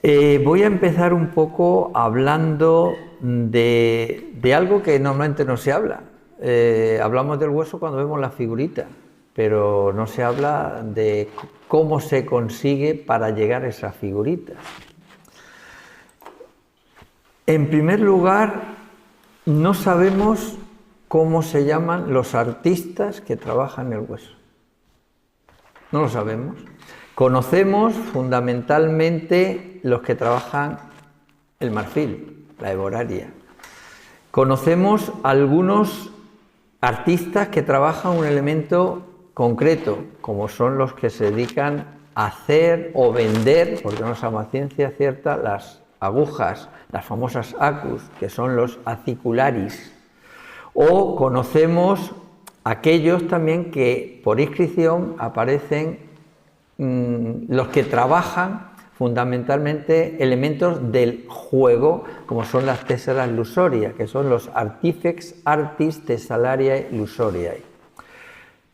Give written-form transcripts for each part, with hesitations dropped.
Voy a empezar un poco hablando de algo que normalmente no se habla. Hablamos del hueso cuando vemos la figurita, pero no se habla de cómo se consigue para llegar a esa figurita. En primer lugar, no sabemos cómo se llaman los artistas que trabajan el hueso. No lo sabemos. Conocemos fundamentalmente los que trabajan el marfil, la eboraria. Conocemos algunos artistas que trabajan un elemento concreto, como son los que se dedican a hacer o vender, porque no sabemos a ciencia cierta, las agujas, las famosas acus, que son los acicularis. O conocemos aquellos también que por inscripción aparecen los que trabajan fundamentalmente elementos del juego, como son las tesseras lusoriae, que son los artifex artis thessaliae lusoriae.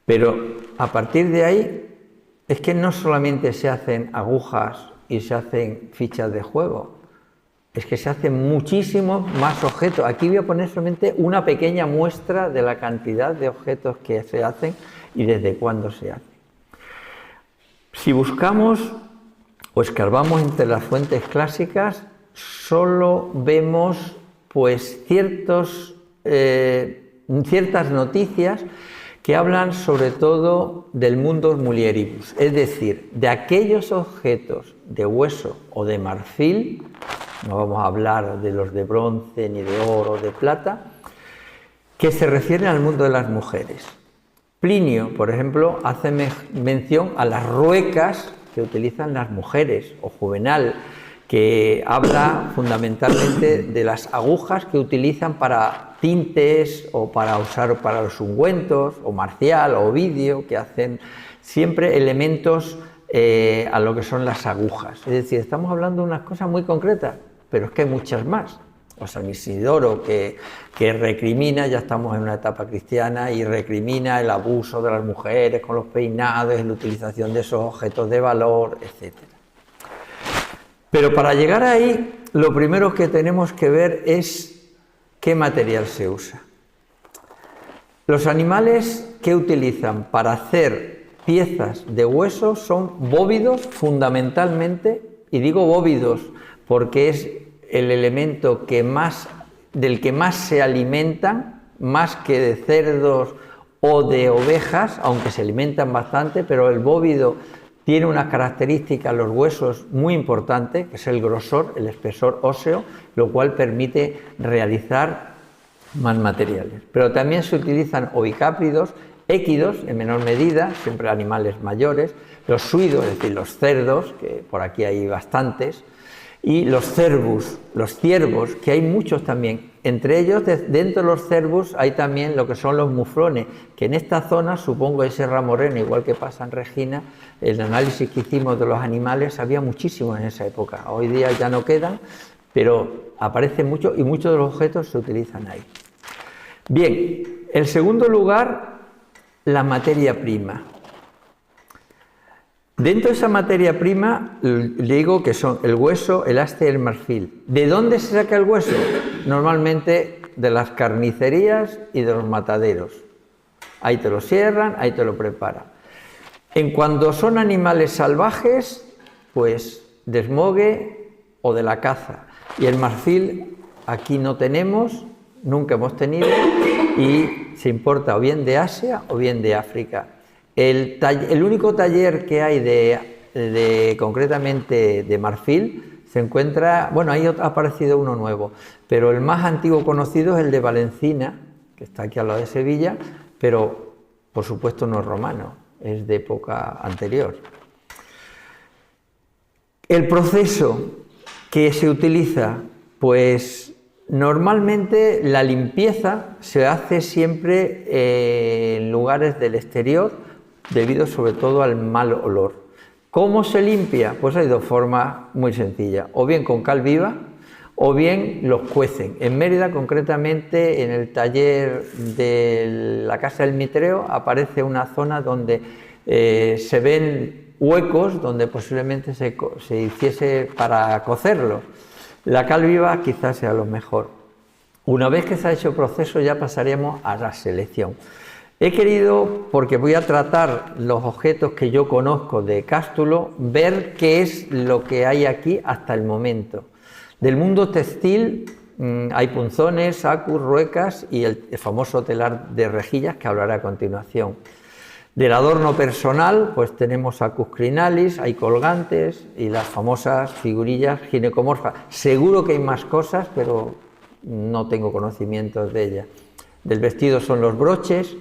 Pero a partir de ahí es que no solamente se hacen agujas y se hacen fichas de juego, es que se hacen muchísimos más objetos. Aquí voy a poner solamente una pequeña muestra de la cantidad de objetos que se hacen y desde cuándo se hacen. Si buscamos o escarbamos entre las fuentes clásicas, solo vemos pues ciertas noticias que hablan sobre todo del mundus mulieribus, es decir, de aquellos objetos de hueso o de marfil, no vamos a hablar de los de bronce, ni de oro o de plata, que se refieren al mundo de las mujeres. Plinio, por ejemplo, hace mención a las ruecas que utilizan las mujeres, o Juvenal, que habla fundamentalmente de las agujas que utilizan para tintes o para usar para los ungüentos, o Marcial o Ovidio, que hacen siempre elementos a lo que son las agujas. Es decir, estamos hablando de unas cosas muy concretas, pero es que hay muchas más. O San Isidoro, que recrimina, ya estamos en una etapa cristiana, y recrimina el abuso de las mujeres con los peinados, la utilización de esos objetos de valor, etc. Pero para llegar ahí, lo primero que tenemos que ver es qué material se usa. Los animales que utilizan para hacer piezas de hueso son bóvidos fundamentalmente, y digo bóvidos porque es el elemento del que más se alimentan, más que de cerdos o de ovejas, aunque se alimentan bastante, pero el bóvido tiene unas características, los huesos, muy importantes, que es el grosor, el espesor óseo, lo cual permite realizar más materiales. Pero también se utilizan ovicápridos, équidos en menor medida, siempre animales mayores, los suidos, es decir, los cerdos, que por aquí hay bastantes, y los cervus, los ciervos, que hay muchos también. Entre ellos, dentro de los cervus, hay también lo que son los muflones, que en esta zona, supongo en Sierra Morena, igual que pasa en Regina, el análisis que hicimos de los animales, había muchísimos en esa época. Hoy día ya no quedan, pero aparecen muchos y muchos de los objetos se utilizan ahí. Bien, en segundo lugar, la materia prima. Dentro de esa materia prima, le digo que son el hueso, el haste y el marfil. ¿De dónde se saca el hueso? Normalmente de las carnicerías y de los mataderos. Ahí te lo cierran, ahí te lo preparan. En cuanto son animales salvajes, pues desmogue o de la caza. Y el marfil aquí no tenemos, nunca hemos tenido, y se importa o bien de Asia o bien de África. El único taller que hay concretamente de marfil se encuentra, bueno, ahí ha aparecido uno nuevo, pero el más antiguo conocido es el de Valencina, que está aquí al lado de Sevilla, pero por supuesto no es romano, es de época anterior. El proceso que se utiliza, pues normalmente la limpieza se hace siempre en lugares del exterior, debido sobre todo al mal olor. ¿Cómo se limpia? Pues hay dos formas muy sencillas, o bien con cal viva, o bien los cuecen. En Mérida, concretamente, en el taller de la Casa del Mitreo, aparece una zona donde se ven huecos donde posiblemente se hiciese para cocerlo. La cal viva quizás sea lo mejor. Una vez que se ha hecho el proceso ya pasaríamos a la selección. He querido, porque voy a tratar los objetos que yo conozco de Cástulo, ver qué es lo que hay aquí hasta el momento. Del mundo textil hay punzones, sacus, ruecas y el famoso telar de rejillas que hablaré a continuación. Del adorno personal, pues tenemos sacus crinalis, hay colgantes y las famosas figurillas ginecomorfas. Seguro que hay más cosas, pero no tengo conocimientos de ellas. Del vestido son los broches,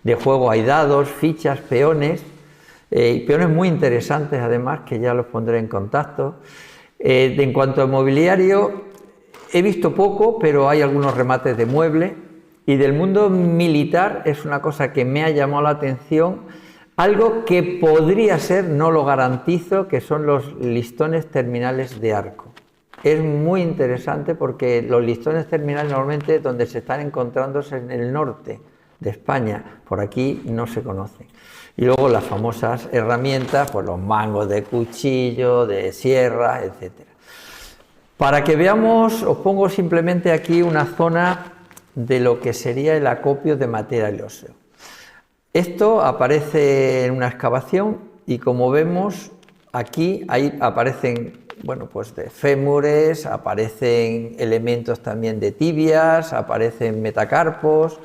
de juego hay dados, fichas, peones, peones muy interesantes además, que ya los pondré en contacto. En cuanto a mobiliario, he visto poco, pero hay algunos remates de mueble. Y del mundo militar es una cosa que me ha llamado la atención, algo que podría ser, no lo garantizo, que son los listones terminales de arco. Es muy interesante porque los listones terminales normalmente donde se están encontrando es en el norte de España, por aquí no se conocen. Y luego las famosas herramientas, pues los mangos de cuchillo, de sierra, etc. Para que veamos, os pongo simplemente aquí una zona de lo que sería el acopio de material óseo. Esto aparece en una excavación y como vemos aquí ahí aparecen, bueno, pues de fémures, aparecen elementos también de tibias, aparecen metacarpos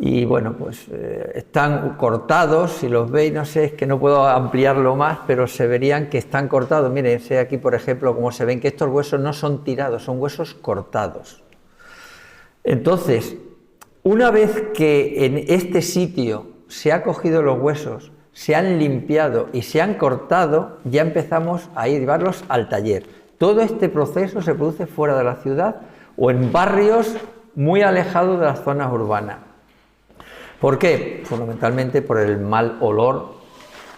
y bueno, pues están cortados, si los veis, no sé, es que no puedo ampliarlo más, pero se verían que están cortados. Miren, aquí por ejemplo como se ven que estos huesos no son tirados, son huesos cortados. Entonces, una vez que en este sitio se han cogido los huesos, se han limpiado y se han cortado, ya empezamos a llevarlos al taller. Todo este proceso se produce fuera de la ciudad o en barrios muy alejados de las zonas urbanas. ¿Por qué? Fundamentalmente por el mal olor,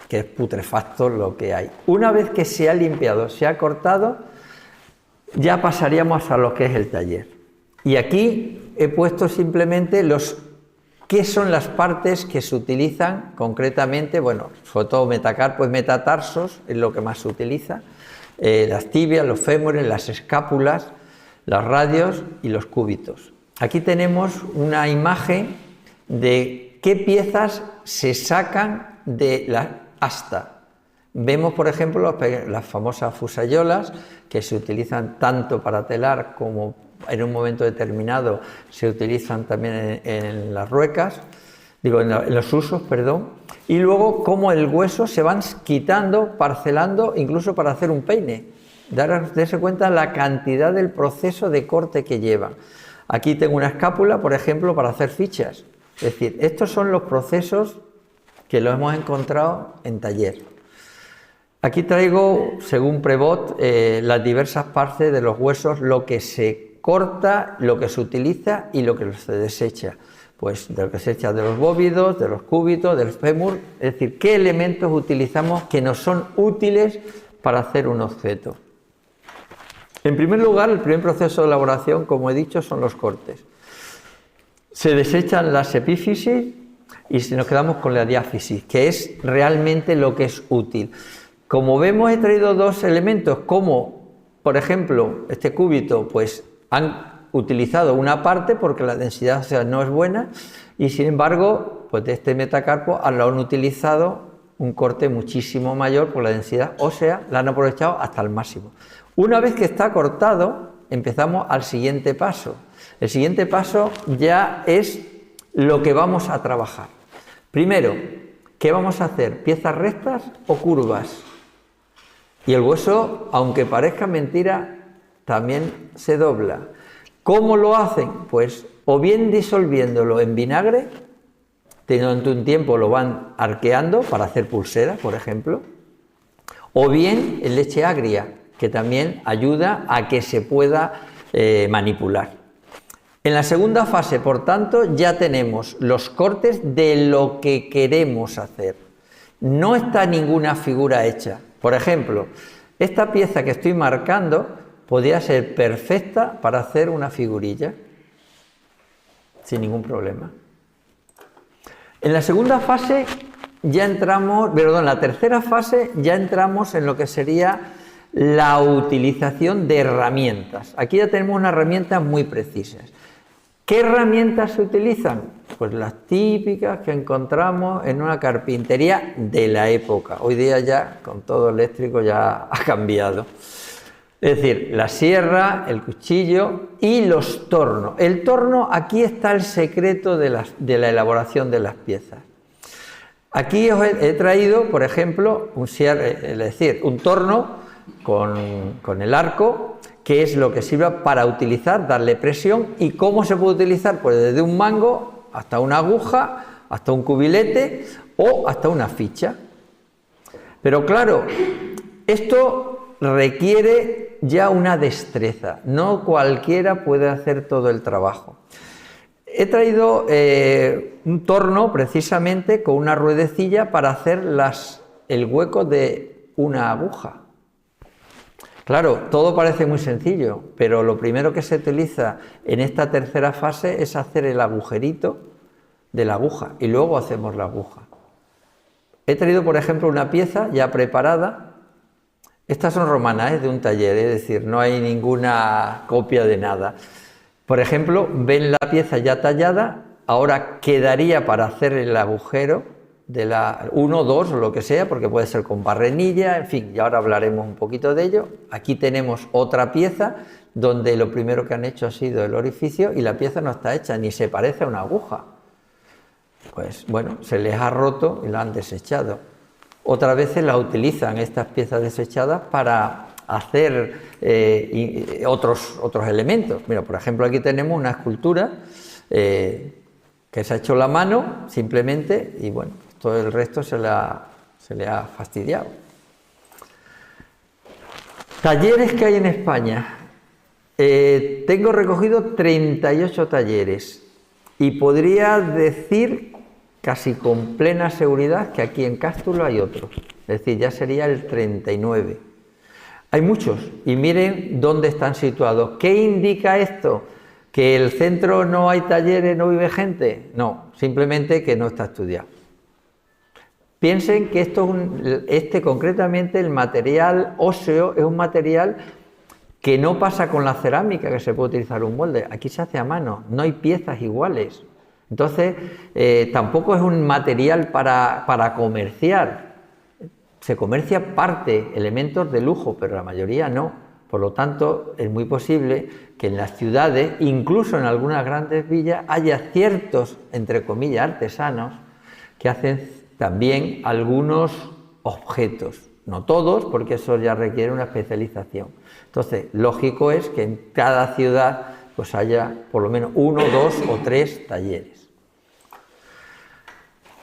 que es putrefacto lo que hay. Una vez que se ha limpiado, se ha cortado, ya pasaríamos a lo que es el taller. Y aquí he puesto simplemente qué son las partes que se utilizan concretamente, bueno, sobre todo metacarpos y metatarsos es lo que más se utiliza, las tibias, los fémures, las escápulas, los radios y los cúbitos. Aquí tenemos una imagen de qué piezas se sacan de la asta. Vemos, por ejemplo, las famosas fusayolas, que se utilizan tanto para telar como en un momento determinado se utilizan también en las ruecas, en los usos, perdón, y luego cómo el hueso se van quitando, parcelando, incluso para hacer un peine. Darse cuenta la cantidad del proceso de corte que lleva. Aquí tengo una escápula, por ejemplo, para hacer fichas. Es decir, estos son los procesos que los hemos encontrado en taller. Aquí traigo, según Prevot, las diversas partes de los huesos, lo que se corta, lo que se utiliza y lo que se desecha. Pues de lo que se echa de los bóvidos, de los cúbitos, del fémur, es decir, qué elementos utilizamos que nos son útiles para hacer un objeto. En primer lugar, el primer proceso de elaboración, como he dicho, son los cortes. Se desechan las epífisis y nos quedamos con la diáfisis, que es realmente lo que es útil. Como vemos, he traído dos elementos, como por ejemplo este cúbito, pues han utilizado una parte porque la densidad ósea no es buena y sin embargo, pues de este metacarpo lo han utilizado un corte muchísimo mayor por la densidad ósea, la han aprovechado hasta el máximo. Una vez que está cortado, empezamos al siguiente paso. El siguiente paso ya es lo que vamos a trabajar. Primero, ¿qué vamos a hacer? ¿Piezas rectas o curvas? Y el hueso, aunque parezca mentira, también se dobla. ¿Cómo lo hacen? Pues o bien disolviéndolo en vinagre, durante un tiempo lo van arqueando para hacer pulseras, por ejemplo, o bien en leche agria, que también ayuda a que se pueda manipular. En la segunda fase, por tanto, ya tenemos los cortes de lo que queremos hacer. No está ninguna figura hecha. Por ejemplo, esta pieza que estoy marcando podría ser perfecta para hacer una figurilla, sin ningún problema. En la segunda fase ya entramos, perdón, la tercera fase ya entramos en lo que sería la utilización de herramientas. Aquí ya tenemos unas herramientas muy precisas. ¿Qué herramientas se utilizan? Pues las típicas que encontramos en una carpintería de la época. Hoy día ya con todo eléctrico ya ha cambiado. Es decir, la sierra, el cuchillo y los tornos. El torno, aquí está el secreto de la elaboración de las piezas. Aquí os he traído, por ejemplo, un torno con el arco, que es lo que sirve para utilizar, darle presión. ¿Y cómo se puede utilizar? Pues desde un mango hasta una aguja, hasta un cubilete o hasta una ficha. Pero claro, esto requiere ya una destreza, no cualquiera puede hacer todo el trabajo. He traído un torno precisamente con una ruedecilla para hacer el hueco de una aguja. Claro, todo parece muy sencillo, pero lo primero que se utiliza en esta tercera fase es hacer el agujerito de la aguja y luego hacemos la aguja. He traído, por ejemplo, una pieza ya preparada. Estas son romanas, de un taller, es decir, no hay ninguna copia de nada. Por ejemplo, ven la pieza ya tallada, ahora quedaría para hacer el agujero de la 1, 2 o lo que sea, porque puede ser con barrenilla, en fin, y ahora hablaremos un poquito de ello. Aquí tenemos otra pieza donde lo primero que han hecho ha sido el orificio y la pieza no está hecha, ni se parece a una aguja. Pues bueno, se les ha roto y la han desechado. Otras veces la utilizan estas piezas desechadas para hacer otros elementos. Mira, por ejemplo, aquí tenemos una escultura que se ha hecho la mano simplemente y bueno, todo el resto se le ha fastidiado. Talleres que hay en España. Tengo recogido 38 talleres y podría decir casi con plena seguridad que aquí en Cástulo hay otros. Es decir, ya sería el 39. Hay muchos y miren dónde están situados. ¿Qué indica esto? ¿Que el centro no hay talleres, no vive gente? No, simplemente que no está estudiado. Piensen que concretamente el material óseo es un material que no pasa con la cerámica, que se puede utilizar un molde. Aquí se hace a mano, no hay piezas iguales. Entonces, tampoco es un material para comerciar. Se comercia elementos de lujo, pero la mayoría no. Por lo tanto, es muy posible que en las ciudades, incluso en algunas grandes villas, haya ciertos, entre comillas, artesanos que hacen también algunos objetos. No todos, porque eso ya requiere una especialización. Entonces, lógico es que en cada ciudad pues haya por lo menos 1, 2 o 3 talleres.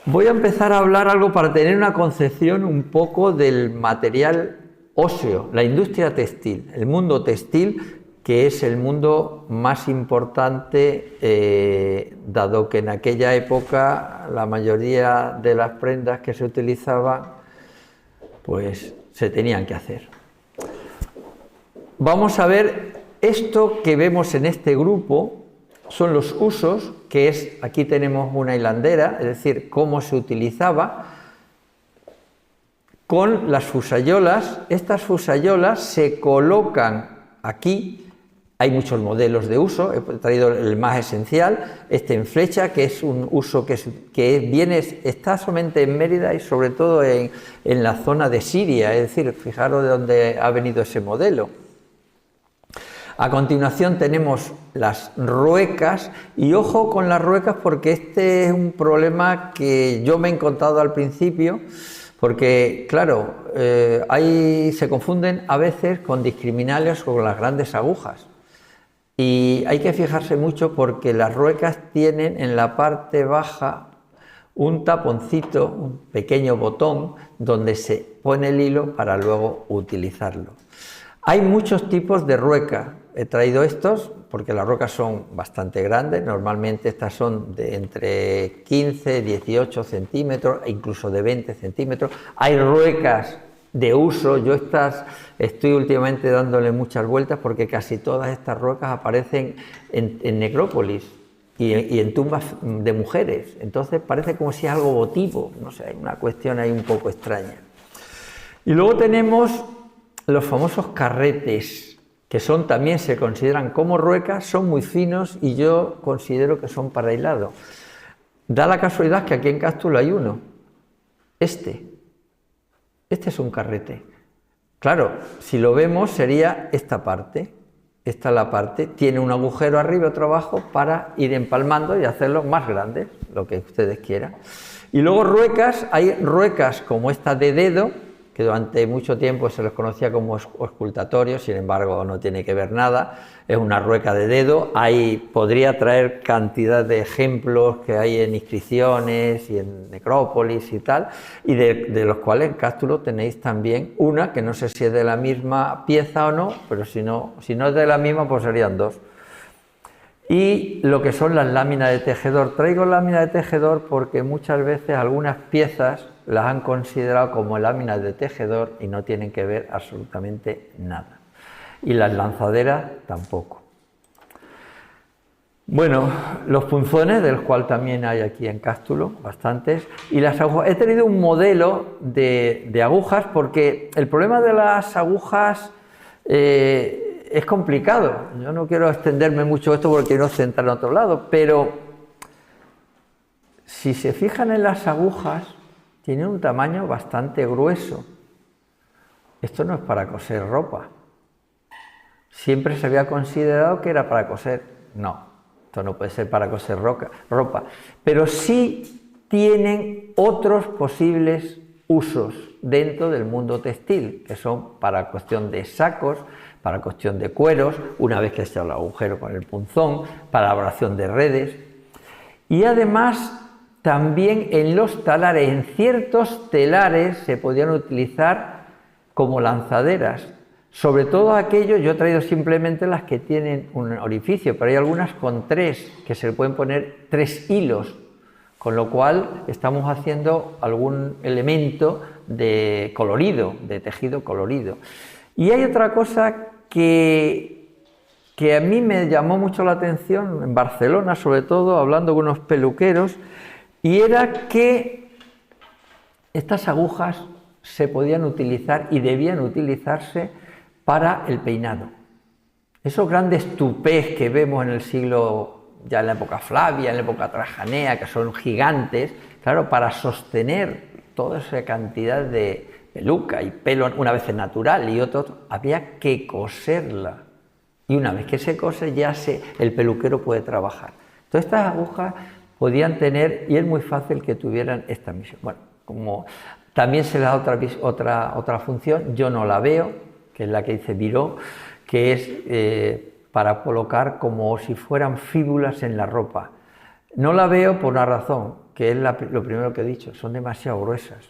Voy a empezar a hablar algo para tener una concepción un poco del material óseo, la industria textil, el mundo textil, que es el mundo más importante, dado que en aquella época la mayoría de las prendas que se utilizaban, pues se tenían que hacer. Vamos a ver esto que vemos en este grupo, son los usos, que es, aquí tenemos una hilandera, es decir, cómo se utilizaba, con las fusayolas. Estas fusayolas se colocan aquí, hay muchos modelos de uso, he traído el más esencial, este en flecha, que es un uso está solamente en Mérida y sobre todo en la zona de Siria, es decir, fijaros de dónde ha venido ese modelo. A continuación tenemos las ruecas y ojo con las ruecas porque este es un problema que yo me he encontrado al principio porque, claro, se confunden a veces con discriminales o con las grandes agujas y hay que fijarse mucho porque las ruecas tienen en la parte baja un taponcito, un pequeño botón donde se pone el hilo para luego utilizarlo. Hay muchos tipos de rueca. He traído estos porque las ruecas son bastante grandes, normalmente estas son de entre 15 y 18 centímetros, incluso de 20 centímetros. Hay ruecas de uso, yo estoy últimamente dándole muchas vueltas porque casi todas estas ruecas aparecen en necrópolis, y en tumbas de mujeres. Entonces parece como si es algo votivo, no sé, hay una cuestión ahí un poco extraña. Y luego tenemos los famosos carretes, que también se consideran como ruecas, son muy finos y yo considero que son para hilado. Da la casualidad que aquí en Cástulo hay uno, este es un carrete. Claro, si lo vemos sería esta parte, esta es la parte, tiene un agujero arriba y otro abajo para ir empalmando y hacerlo más grande, lo que ustedes quieran. Y luego ruecas, hay ruecas como esta de dedo, que durante mucho tiempo se les conocía como auscultatorio, sin embargo no tiene que ver nada, es una rueca de dedo. Ahí podría traer cantidad de ejemplos que hay en inscripciones y en necrópolis y tal, y de los cuales en Cástulo tenéis también una, que no sé si es de la misma pieza o no, pero si no es de la misma, pues serían dos. Y lo que son las láminas de tejedor. Traigo láminas de tejedor porque muchas veces algunas piezas las han considerado como láminas de tejedor y no tienen que ver absolutamente nada. Y las lanzaderas tampoco. Bueno, los punzones, del cual también hay aquí en Cástulo, bastantes, y las agujas. He tenido un modelo de agujas porque el problema de las agujas es complicado. Yo no quiero extenderme mucho esto porque quiero centrar en otro lado, pero si se fijan en las agujas, tienen un tamaño bastante grueso. Esto no es para coser ropa. Siempre se había considerado que era para coser. No, esto no puede ser para coser ropa. Pero sí tienen otros posibles usos dentro del mundo textil, que son para cuestión de sacos, para cuestión de cueros, una vez que está el agujero con el punzón, para elaboración de redes. Y además también en los talares, en ciertos telares se podían utilizar como lanzaderas, sobre todo aquellos, yo he traído simplemente las que tienen un orificio, pero hay algunas con tres, que se le pueden poner 3 hilos, con lo cual estamos haciendo algún elemento de colorido, de tejido colorido. Y hay otra cosa que a mí me llamó mucho la atención, en Barcelona sobre todo, hablando con unos peluqueros, y era que estas agujas se podían utilizar y debían utilizarse para el peinado. Esos grandes tupés que vemos en el siglo, ya en la época Flavia, en la época Trajanea, que son gigantes, claro, para sostener toda esa cantidad de peluca y pelo, una vez es natural y otro, había que coserla. Y una vez que se cose, ya el peluquero puede trabajar. Entonces estas agujas podían tener, y es muy fácil que tuvieran esta misión. Bueno, como también se le da otra función, yo no la veo, que es la que dice Viró, que es para colocar como si fueran fíbulas en la ropa. No la veo por una razón, que es lo primero que he dicho, son demasiado gruesas.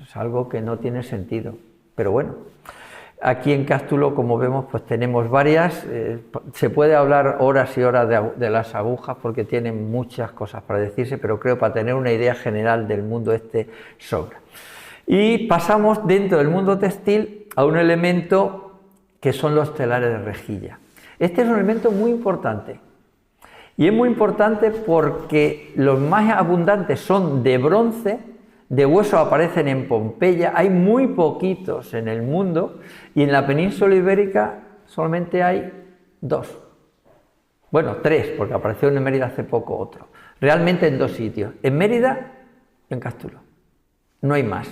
Es algo que no tiene sentido, pero bueno. Aquí en Cástulo, como vemos, pues tenemos varias, se puede hablar horas y horas de las agujas porque tienen muchas cosas para decirse, pero creo para tener una idea general del mundo sobra. Y pasamos dentro del mundo textil a un elemento que son los telares de rejilla. Este es un elemento muy importante y es muy importante porque los más abundantes son de bronce. De hueso aparecen en Pompeya, hay muy poquitos en el mundo y en la península ibérica solamente hay 2. Bueno, 3, porque apareció en Mérida hace poco otro. Realmente en 2 sitios, en Mérida y en Cástulo. No hay más.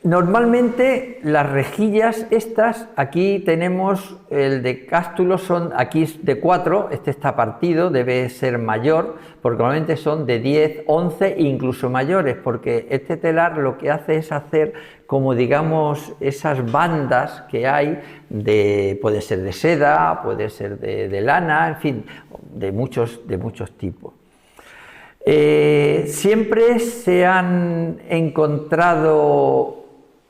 Normalmente las rejillas estas, aquí tenemos el de Cástulo, aquí es de 4, este está partido, debe ser mayor, porque normalmente son de 10, 11 e incluso mayores, porque este telar lo que hace es hacer como digamos esas bandas que hay, puede ser de seda, puede ser de lana, en fin, de muchos tipos. Siempre se han encontrado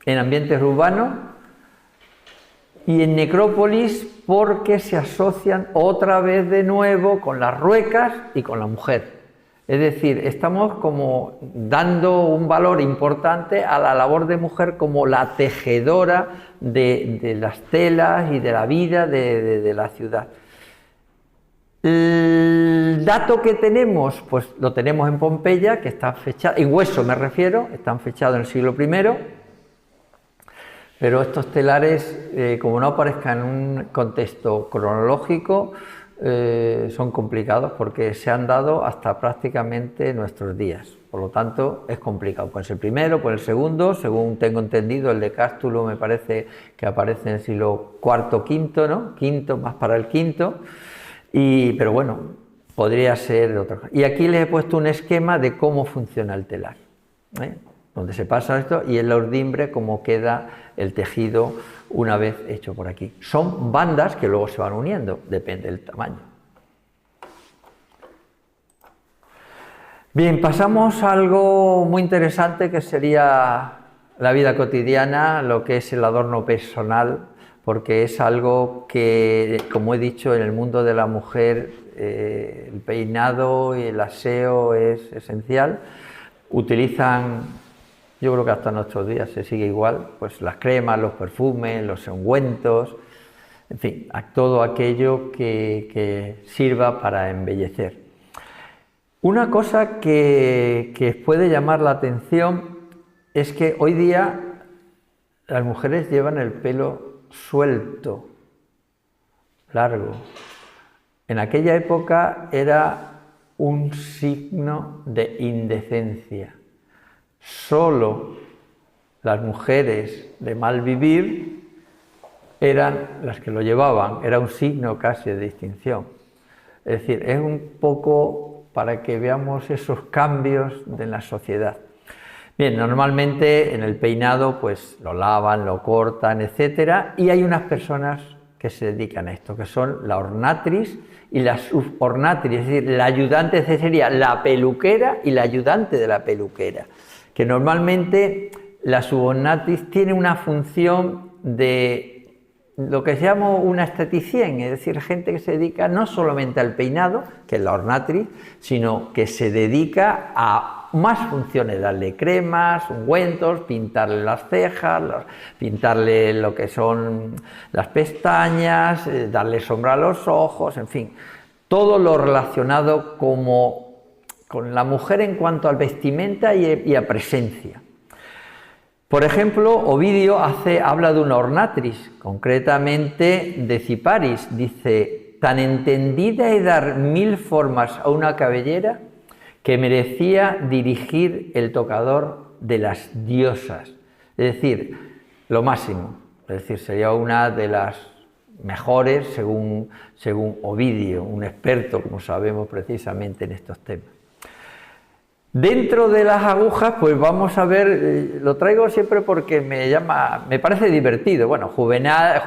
en ambientes urbanos y en necrópolis porque se asocian otra vez de nuevo con las ruecas y con la mujer. Es decir, estamos como dando un valor importante a la labor de mujer como la tejedora de las telas y de la vida de la ciudad. El dato que tenemos, pues lo tenemos en Pompeya, que está fechado, en hueso me refiero, están fechados en el siglo I, pero estos telares, como no aparezcan en un contexto cronológico, son complicados porque se han dado hasta prácticamente nuestros días. Por lo tanto, es complicado. Puede ser el primero, puede ser el segundo, según tengo entendido, el de Cástulo me parece que aparece en el siglo IV, V, ¿no? Quinto, más para el quinto. Pero bueno, podría ser de otra cosa. Y aquí les he puesto un esquema de cómo funciona el telar, donde se pasa esto y en la urdimbre cómo queda el tejido una vez hecho por aquí. Son bandas que luego se van uniendo, depende del tamaño. Bien, pasamos a algo muy interesante que sería la vida cotidiana, lo que es el adorno personal, porque es algo que, como he dicho, en el mundo de la mujer el peinado y el aseo es esencial. Utilizan, yo creo que hasta nuestros días se sigue igual, pues las cremas, los perfumes, los ungüentos, en fin, todo aquello que sirva para embellecer. Una cosa que puede llamar la atención es que hoy día las mujeres llevan el pelo suelto, largo. En aquella época era un signo de indecencia. Solo las mujeres de mal vivir eran las que lo llevaban, era un signo casi de distinción. Es decir, es un poco para que veamos esos cambios de la sociedad. Bien, normalmente en el peinado pues lo lavan, lo cortan, etcétera, y hay unas personas que se dedican a esto, que son la ornatriz y la subornatriz, es decir, la ayudante, sería la peluquera y la ayudante de la peluquera, que normalmente la subornatriz tiene una función de lo que se llama una esteticien, es decir, gente que se dedica no solamente al peinado, que es la ornatriz, sino que se dedica a más funciones, darle cremas, ungüentos, pintarle las cejas, pintarle lo que son las pestañas, darle sombra a los ojos, en fin, todo lo relacionado con la mujer en cuanto al vestimenta y a presencia. Por ejemplo, Ovidio habla de una ornatriz, concretamente de Ciparis, dice: tan entendida y dar 1000 formas a una cabellera que merecía dirigir el tocador de las diosas, es decir, lo máximo, es decir, sería una de las mejores según Ovidio, un experto, como sabemos, precisamente en estos temas. Dentro de las agujas, pues vamos a ver, lo traigo siempre porque me parece divertido. Bueno, Juvenal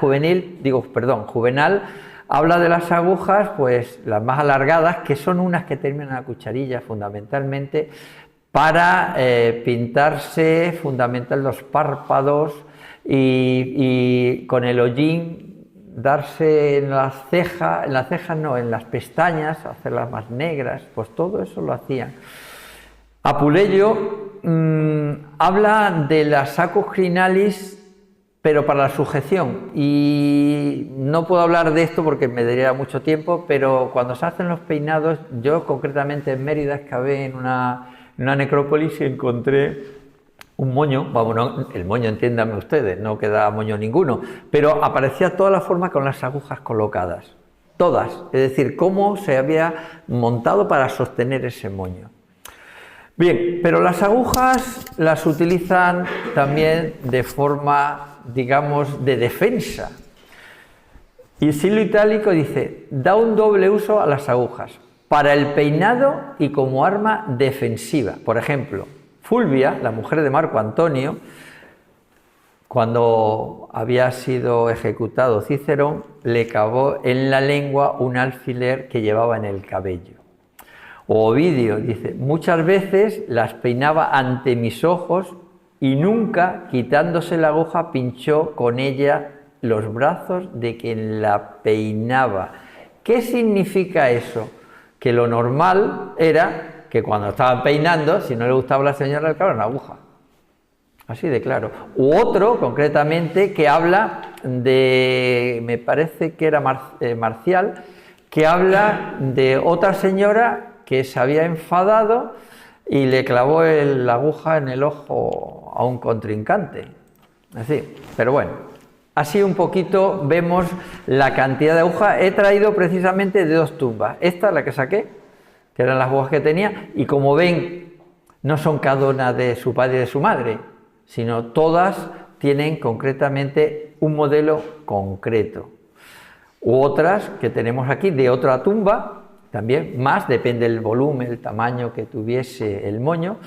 habla de las agujas, pues las más alargadas, que son unas que terminan a cucharilla fundamentalmente, para pintarse fundamental los párpados y con el hollín darse en las cejas, en las pestañas, hacerlas más negras, pues todo eso lo hacían. Apuleyo habla de las sacus crinalis, pero para la sujeción, y no puedo hablar de esto porque me daría mucho tiempo, pero cuando se hacen los peinados, yo concretamente en Mérida excavé en una necrópolis y encontré un moño, vamos, no, el moño, entiéndanme ustedes, no queda moño ninguno, pero aparecía toda la forma con las agujas colocadas, todas, es decir, cómo se había montado para sostener ese moño. Bien, pero las agujas las utilizan también de forma, digamos, de defensa. Y Silvio Itálico dice: da un doble uso a las agujas, para el peinado y como arma defensiva. Por ejemplo, Fulvia, la mujer de Marco Antonio, cuando había sido ejecutado Cicerón, le clavó en la lengua un alfiler que llevaba en el cabello. Ovidio dice: muchas veces las peinaba ante mis ojos y nunca, quitándose la aguja, pinchó con ella los brazos de quien la peinaba. ¿Qué significa eso? Que lo normal era que cuando estaban peinando, si no le gustaba a la señora, le clavaban la aguja. Así de claro. U otro, concretamente, que habla de, me parece que era Marcial, que habla de otra señora que se había enfadado y le clavó la aguja en el ojo a un contrincante. Así, pero bueno, así un poquito vemos la cantidad de agujas. He traído precisamente de 2 tumbas. Esta, la que saqué, que eran las agujas que tenía, y como ven, no son cada una de su padre y de su madre, sino todas tienen concretamente un modelo concreto. U otras que tenemos aquí de otra tumba, también más, depende del volumen, el tamaño que tuviese el moño,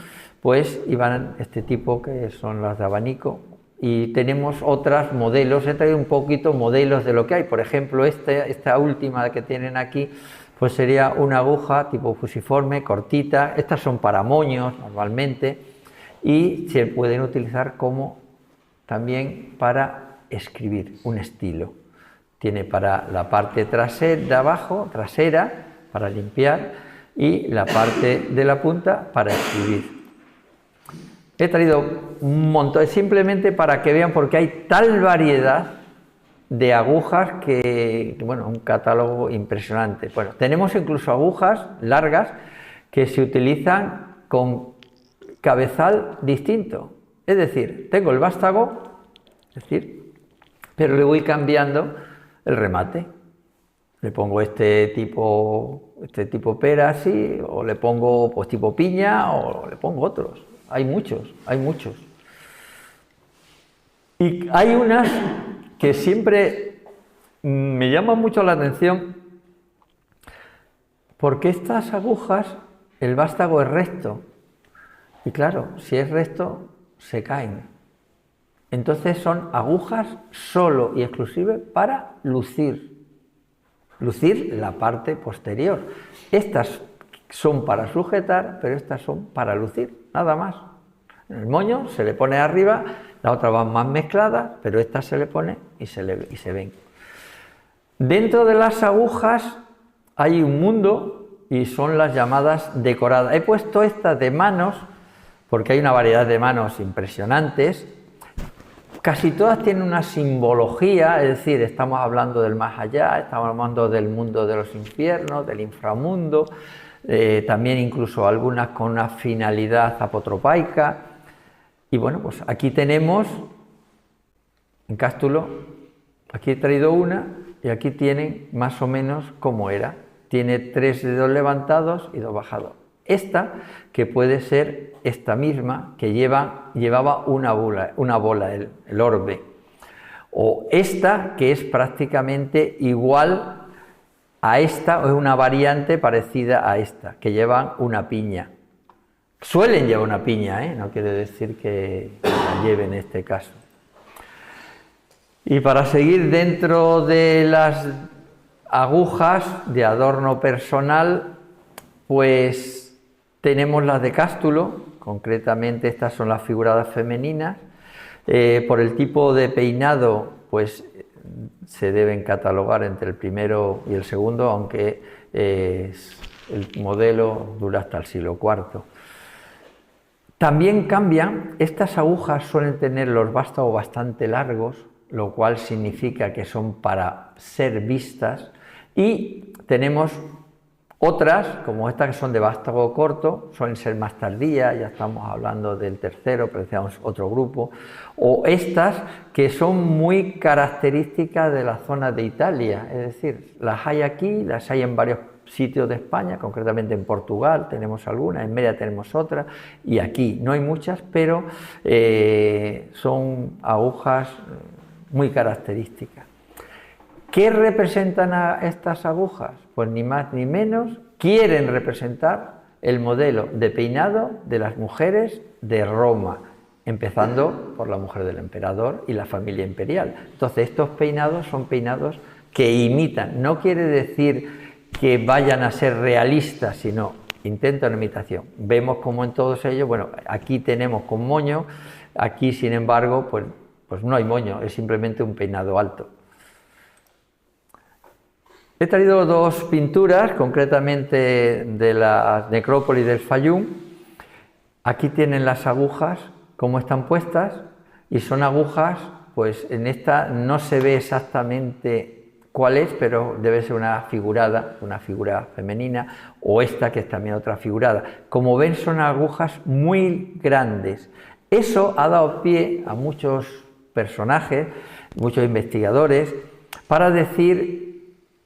pues iban este tipo que son las de abanico. Y tenemos otras modelos, he traído un poquito modelos de lo que hay. Por ejemplo, esta última que tienen aquí, pues sería una aguja tipo fusiforme, cortita. Estas son para moños normalmente y se pueden utilizar como también para escribir un estilo. Tiene para la parte trasera de abajo, trasera, para limpiar, y la parte de la punta para escribir. He traído un montón, simplemente para que vean, porque hay tal variedad de agujas que, bueno, un catálogo impresionante. Bueno, tenemos incluso agujas largas que se utilizan con cabezal distinto. Es decir, tengo el vástago, pero le voy cambiando el remate. Le pongo este tipo pera así, o le pongo pues tipo piña, o le pongo otros. Hay muchos, hay muchos. Y hay unas que siempre me llaman mucho la atención, porque estas agujas, el vástago es recto. Y claro, si es recto, se caen. Entonces son agujas solo y exclusive para lucir la parte posterior. Estas son para sujetar, pero estas son para lucir, nada más. En el moño se le pone arriba, las otras van más mezcladas, pero esta se le pone y se ven. Dentro de las agujas hay un mundo y son las llamadas decoradas. He puesto estas de manos porque hay una variedad de manos impresionantes. Casi todas tienen una simbología, es decir, estamos hablando del más allá, estamos hablando del mundo de los infiernos, del inframundo, también incluso algunas con una finalidad apotropaica. Y bueno, pues aquí tenemos, en Cástulo, aquí he traído una y aquí tienen más o menos como era. Tiene 3 dedos levantados y 2 bajados. Esta, que puede ser esta misma, que llevaba una bola, el orbe. O esta, que es prácticamente igual a esta, o es una variante parecida a esta, que llevan una piña. Suelen llevar una piña, no quiere decir que la lleven en este caso. Y para seguir dentro de las agujas de adorno personal, pues tenemos las de Cástulo, concretamente estas son las figuradas femeninas. Por el tipo de peinado, pues se deben catalogar entre el primero y el segundo, aunque el modelo dura hasta el siglo IV. También cambian, estas agujas suelen tener los vástagos bastante largos, lo cual significa que son para ser vistas, y tenemos otras, como estas que son de vástago corto, suelen ser más tardías, ya estamos hablando del tercero, pero decíamos otro grupo, o estas que son muy características de la zona de Italia, es decir, las hay aquí, las hay en varios sitios de España, concretamente en Portugal tenemos algunas, en Mérida tenemos otras, y aquí no hay muchas, pero son agujas muy características. ¿Qué representan a estas agujas? Pues ni más ni menos, quieren representar el modelo de peinado de las mujeres de Roma, empezando por la mujer del emperador y la familia imperial. Entonces, estos peinados son peinados que imitan, no quiere decir que vayan a ser realistas, sino intentan imitación. Vemos como en todos ellos, bueno, aquí tenemos con moño, aquí sin embargo, pues no hay moño, es simplemente un peinado alto. He traído 2 pinturas, concretamente de la necrópolis del Fayum. Aquí tienen las agujas, cómo están puestas, y son agujas, pues en esta no se ve exactamente cuál es, pero debe ser una figurada, una figura femenina, o esta que es también otra figurada. Como ven, son agujas muy grandes. Eso ha dado pie a muchos personajes, muchos investigadores, para decir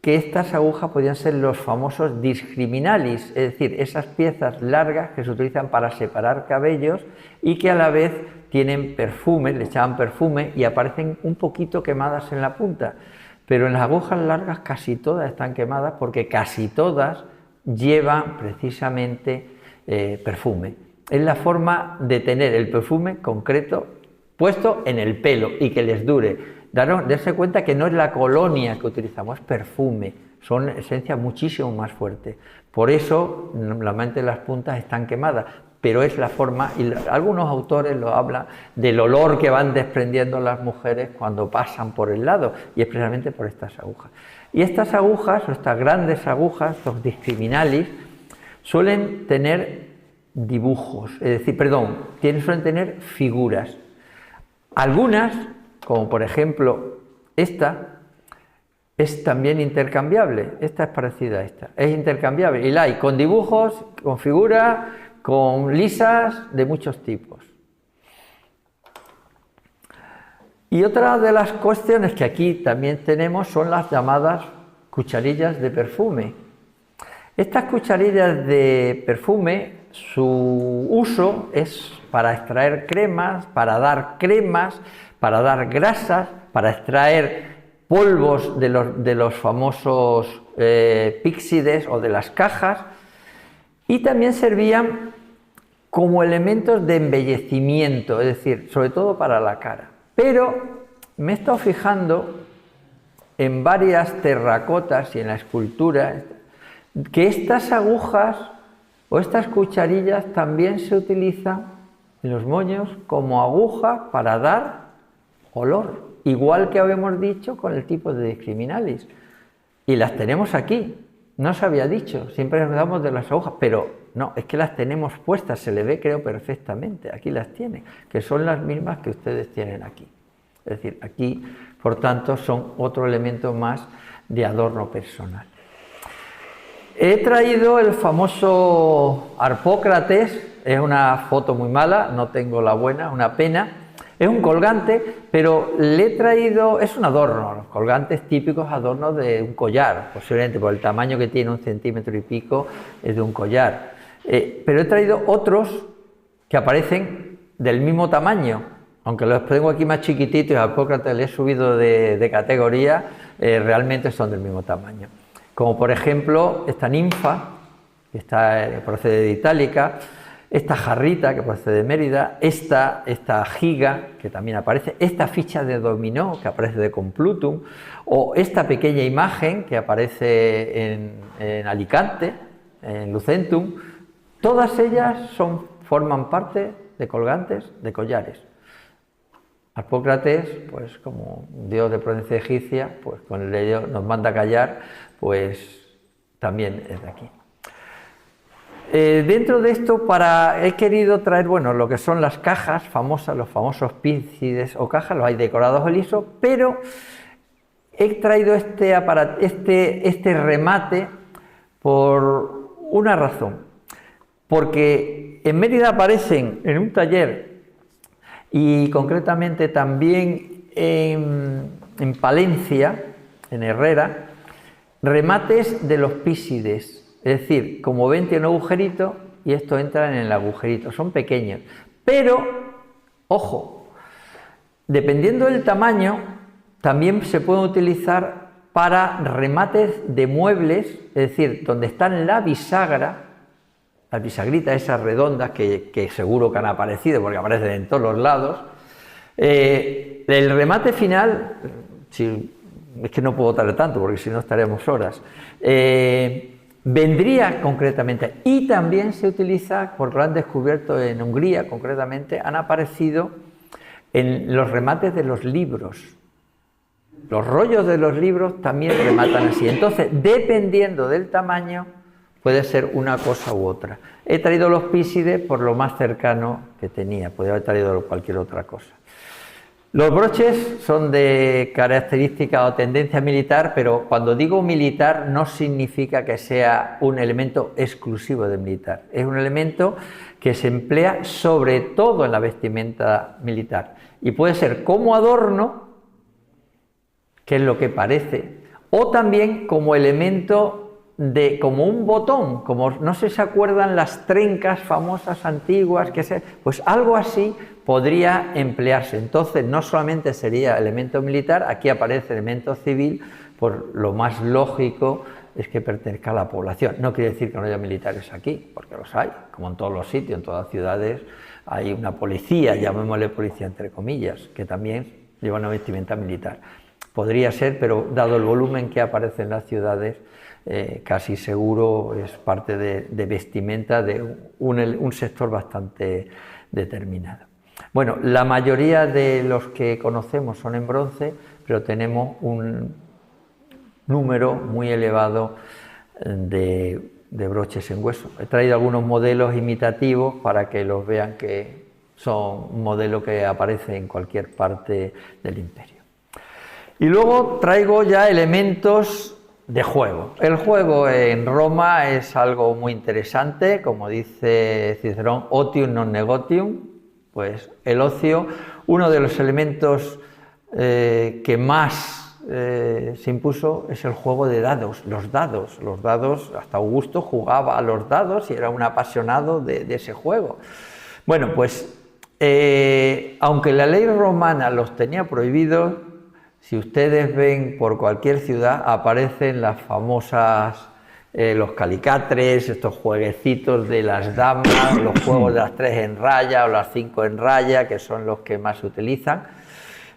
que estas agujas podían ser los famosos discriminalis, es decir, esas piezas largas que se utilizan para separar cabellos y que a la vez tienen perfume, le echaban perfume y aparecen un poquito quemadas en la punta. Pero en las agujas largas casi todas están quemadas porque casi todas llevan precisamente perfume. Es la forma de tener el perfume concreto puesto en el pelo y que les dure. Darse cuenta que no es la colonia que utilizamos, es perfume, son esencias muchísimo más fuertes. Por eso normalmente las puntas están quemadas, pero es la forma, y algunos autores lo hablan del olor que van desprendiendo las mujeres cuando pasan por el lado, y es precisamente por estas agujas. Y estas agujas, o estas grandes agujas, los discriminalis, suelen tener dibujos, es decir, suelen tener figuras. Algunas, como por ejemplo esta, es también intercambiable. Esta es parecida a esta, es intercambiable y la hay con dibujos, con figuras, con lisas de muchos tipos. Y otra de las cuestiones que aquí también tenemos son las llamadas cucharillas de perfume. Estas cucharillas de perfume, su uso es para extraer cremas, para dar grasas, para extraer polvos de los famosos píxides o de las cajas, y también servían como elementos de embellecimiento, es decir, sobre todo para la cara. Pero me he estado fijando en varias terracotas y en la escultura que estas agujas o estas cucharillas también se utilizan en los moños como aguja para dar olor, igual que habíamos dicho con el tipo de discriminalis. Y las tenemos aquí, no se había dicho, siempre hablamos de las agujas, pero no, es que las tenemos puestas, se le ve creo perfectamente, aquí las tienen, que son las mismas que ustedes tienen aquí. Es decir, aquí, por tanto, son otro elemento más de adorno personal. He traído el famoso Harpócrates, es una foto muy mala, no tengo la buena, una pena. Es un colgante, pero le he traído, es un adorno, los colgantes típicos adornos de un collar, posiblemente por el tamaño que tiene, 1,5 centímetros es de un collar. Pero he traído otros que aparecen del mismo tamaño, aunque los tengo aquí más chiquititos y a Harpócrates le he subido de categoría, realmente son del mismo tamaño. Como por ejemplo esta ninfa, que procede de Itálica, esta jarrita que procede de Mérida, esta giga que también aparece, esta ficha de dominó que aparece de Complutum, o esta pequeña imagen que aparece en Alicante, en Lucentum, todas ellas forman parte de colgantes de collares. Harpócrates, pues como dios de procedencia egipcia, pues con el ello nos manda a callar, pues también es de aquí. Dentro de esto he querido traer, bueno, lo que son las cajas famosas, los famosos píncides o cajas, los hay decorados o lisos, pero he traído este remate por una razón, porque en Mérida aparecen en un taller y concretamente también en Palencia, en Herrera, remates de los písides. Es decir, como ven, tiene un agujerito y esto entra en el agujerito, son pequeños. Pero, ojo, dependiendo del tamaño, también se pueden utilizar para remates de muebles, es decir, donde están la bisagra, las bisagritas esas redondas que seguro que han aparecido porque aparecen en todos los lados. El remate final, es que no puedo traer tanto porque si no estaremos horas, vendría concretamente, y también se utiliza, porque lo han descubierto en Hungría concretamente, han aparecido en los remates de los libros. Los rollos de los libros también rematan así. Entonces, dependiendo del tamaño, puede ser una cosa u otra. He traído los písides por lo más cercano que tenía, podría haber traído cualquier otra cosa. Los broches son de característica o tendencia militar, pero cuando digo militar no significa que sea un elemento exclusivo de militar. Es un elemento que se emplea sobre todo en la vestimenta militar y puede ser como adorno, que es lo que parece, o también como elemento como un botón, como no sé si se acuerdan las trencas famosas antiguas, pues algo así podría emplearse. Entonces no solamente sería elemento militar, aquí aparece elemento civil, por lo más lógico es que pertenezca a la población. No quiere decir que no haya militares aquí, porque los hay, como en todos los sitios, en todas las ciudades hay una policía, llamémosle policía entre comillas, que también lleva una vestimenta militar. Podría ser, pero dado el volumen que aparece en las ciudades, casi seguro es parte de vestimenta de un sector bastante determinado. Bueno, la mayoría de los que conocemos son en bronce, pero tenemos un número muy elevado de broches en hueso. He traído algunos modelos imitativos para que los vean, que son un modelo que aparece en cualquier parte del imperio. Y luego traigo ya elementos de juego. El juego en Roma es algo muy interesante, como dice Cicerón, otium non negotium, pues el ocio, uno de los elementos que más se impuso es el juego de dados, los dados, hasta Augusto jugaba a los dados y era un apasionado de ese juego. Bueno, pues aunque la ley romana los tenía prohibidos, si ustedes ven por cualquier ciudad aparecen las famosas, los calicatres, estos jueguecitos de las damas, los juegos de las 3 en raya o las 5 en raya, que son los que más se utilizan.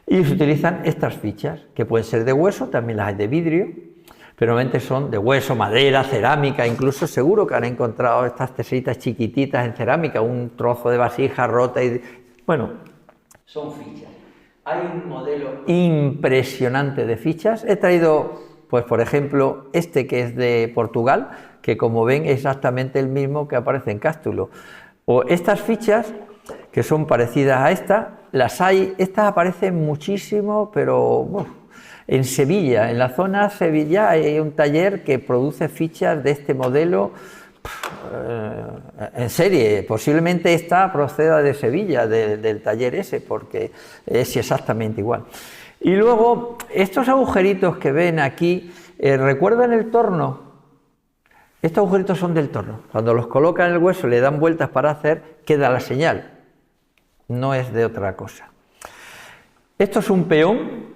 Y se utilizan estas fichas, que pueden ser de hueso, también las hay de vidrio, pero normalmente son de hueso, madera, cerámica, incluso seguro que han encontrado estas teseritas chiquititas en cerámica, un trozo de vasija rota y... Bueno, son fichas. Hay un modelo impresionante de fichas. He traído, pues por ejemplo, este que es de Portugal, que como ven es exactamente el mismo que aparece en Cástulo. O estas fichas, que son parecidas a estas, las hay, estas aparecen muchísimo, pero en Sevilla, en la zona de Sevilla hay un taller que produce fichas de este modelo en serie. Posiblemente esta proceda de Sevilla, del taller ese, porque es exactamente igual. Y luego, estos agujeritos que ven aquí, ¿recuerdan el torno? Estos agujeritos son del torno. Cuando los colocan en el hueso, le dan vueltas para hacer, queda la señal. No es de otra cosa. Esto es un peón,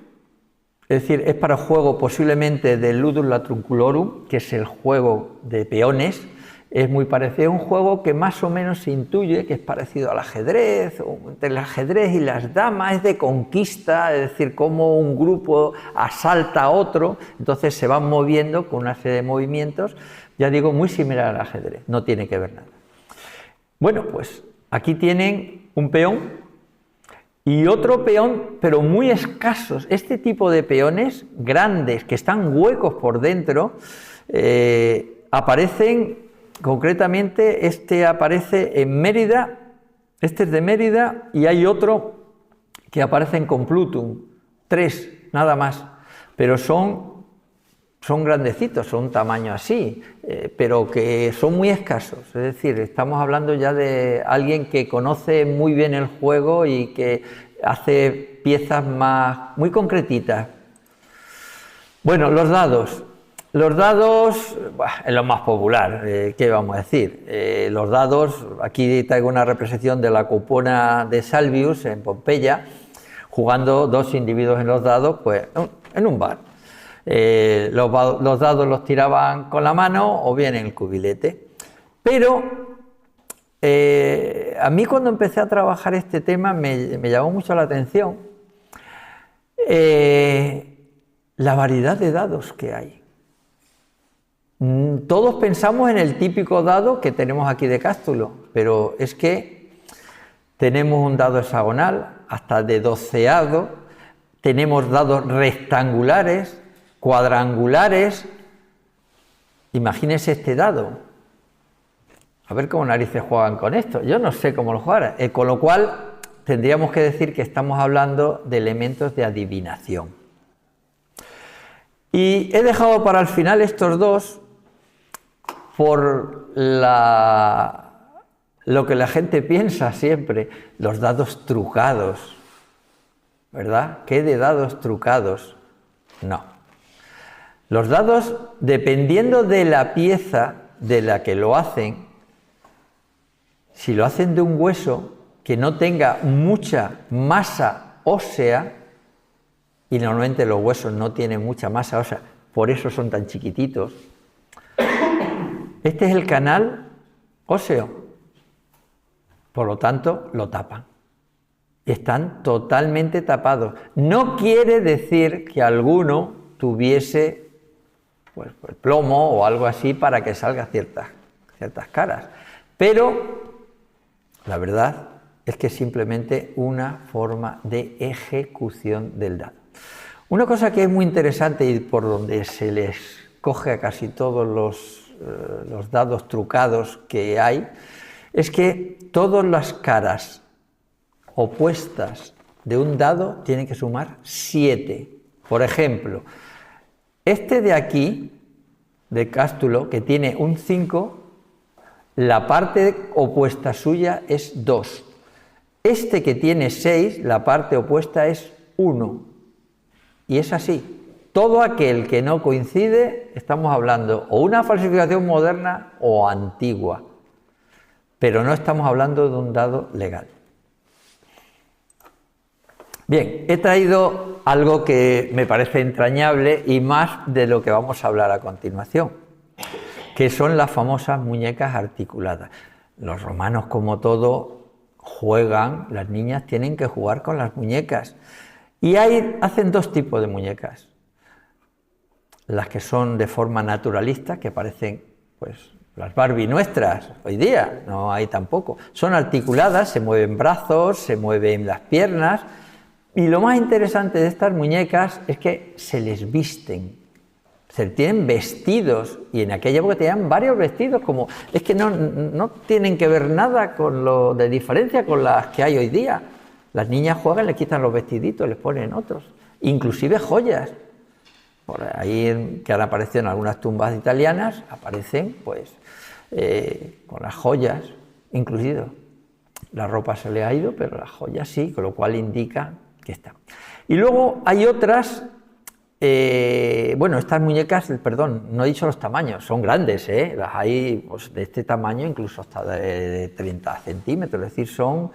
es decir, es para juego posiblemente del ludus latrunculorum, que es el juego de peones. Es muy parecido a un juego que más o menos se intuye que es parecido al ajedrez, entre el ajedrez y las damas, es de conquista, es decir, cómo un grupo asalta a otro, entonces se van moviendo con una serie de movimientos, ya digo, muy similar al ajedrez, no tiene que ver nada. Bueno, pues aquí tienen un peón y otro peón, pero muy escasos. Este tipo de peones grandes, que están huecos por dentro, aparecen... Concretamente, este aparece en Mérida, este es de Mérida, y hay otro que aparece en Complutum, 3, nada más, pero son grandecitos, son un tamaño así, pero que son muy escasos, es decir, estamos hablando ya de alguien que conoce muy bien el juego y que hace piezas muy concretitas. Bueno, los dados. Los dados, es lo más popular, ¿qué vamos a decir? Los dados, aquí traigo una representación de la cupona de Salvius en Pompeya, jugando 2 individuos en los dados, pues en un bar. Los dados los tiraban con la mano o bien en el cubilete. Pero a mí cuando empecé a trabajar este tema me llamó mucho la atención la variedad de dados que hay. Todos pensamos en el típico dado que tenemos aquí de Cástulo, pero es que tenemos un dado hexagonal, hasta de doceado, tenemos dados rectangulares, cuadrangulares. Imagínense este dado. A ver cómo narices juegan con esto. Yo no sé cómo lo juegan. Con lo cual, tendríamos que decir que estamos hablando de elementos de adivinación. Y he dejado para el final estos dos por lo que la gente piensa siempre, los dados trucados, ¿verdad? ¿Qué de dados trucados? No. Los dados, dependiendo de la pieza de la que lo hacen, si lo hacen de un hueso que no tenga mucha masa ósea, y normalmente los huesos no tienen mucha masa ósea, por eso son tan chiquititos, este es el canal óseo, por lo tanto lo tapan. Están totalmente tapados. No quiere decir que alguno tuviese pues plomo o algo así para que salga ciertas caras, pero la verdad es que es simplemente una forma de ejecución del dado. Una cosa que es muy interesante y por donde se les coge a casi todos los dados trucados que hay, es que todas las caras opuestas de un dado tienen que sumar 7. Por ejemplo, este de aquí, de Cástulo, que tiene un 5, la parte opuesta suya es 2. Este que tiene 6, la parte opuesta es 1. Y es así. Todo aquel que no coincide, estamos hablando o una falsificación moderna o antigua. Pero no estamos hablando de un dado legal. Bien, he traído algo que me parece entrañable y más de lo que vamos a hablar a continuación, que son las famosas muñecas articuladas. Los romanos, como todo, juegan, las niñas tienen que jugar con las muñecas. Y hacen dos tipos de muñecas. Las que son de forma naturalista, que parecen pues las Barbie nuestras hoy día, no hay tampoco. Son articuladas, se mueven brazos, se mueven las piernas. Y lo más interesante de estas muñecas es que se les visten. Se tienen vestidos, y en aquella época tenían varios vestidos, como es que no tienen que ver nada con lo de diferencia con las que hay hoy día. Las niñas juegan, les quitan los vestiditos, les ponen otros, inclusive joyas. Por ahí que han aparecido en algunas tumbas italianas, aparecen pues con las joyas incluido. La ropa se le ha ido, pero las joyas sí, con lo cual indica que está. Y luego hay otras, bueno, estas muñecas, perdón, no he dicho los tamaños, son grandes, las hay pues, de este tamaño, incluso hasta de 30 centímetros, es decir, son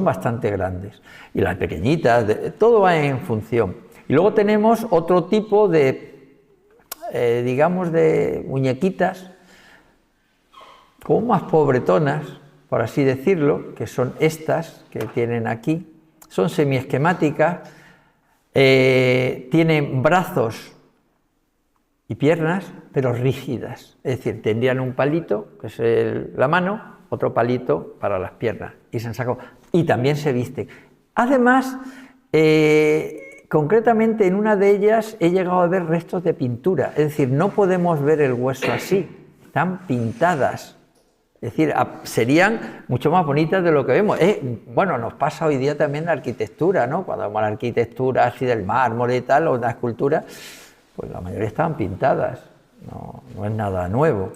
bastante grandes. Y las pequeñitas, todo va en función. Y luego tenemos otro tipo de, digamos, de muñequitas, como más pobretonas, por así decirlo, que son estas que tienen aquí. Son semiesquemáticas, tienen brazos y piernas, pero rígidas. Es decir, tendrían un palito, que es la mano, otro palito para las piernas. Y se han sacado. Y también se visten. Además, concretamente en una de ellas he llegado a ver restos de pintura. Es decir, no podemos ver el hueso así. Están pintadas. Es decir, serían mucho más bonitas de lo que vemos. Bueno, nos pasa hoy día también la arquitectura, ¿no? Cuando vemos la arquitectura así del mármol y tal, o una escultura, pues la mayoría estaban pintadas. No es nada nuevo.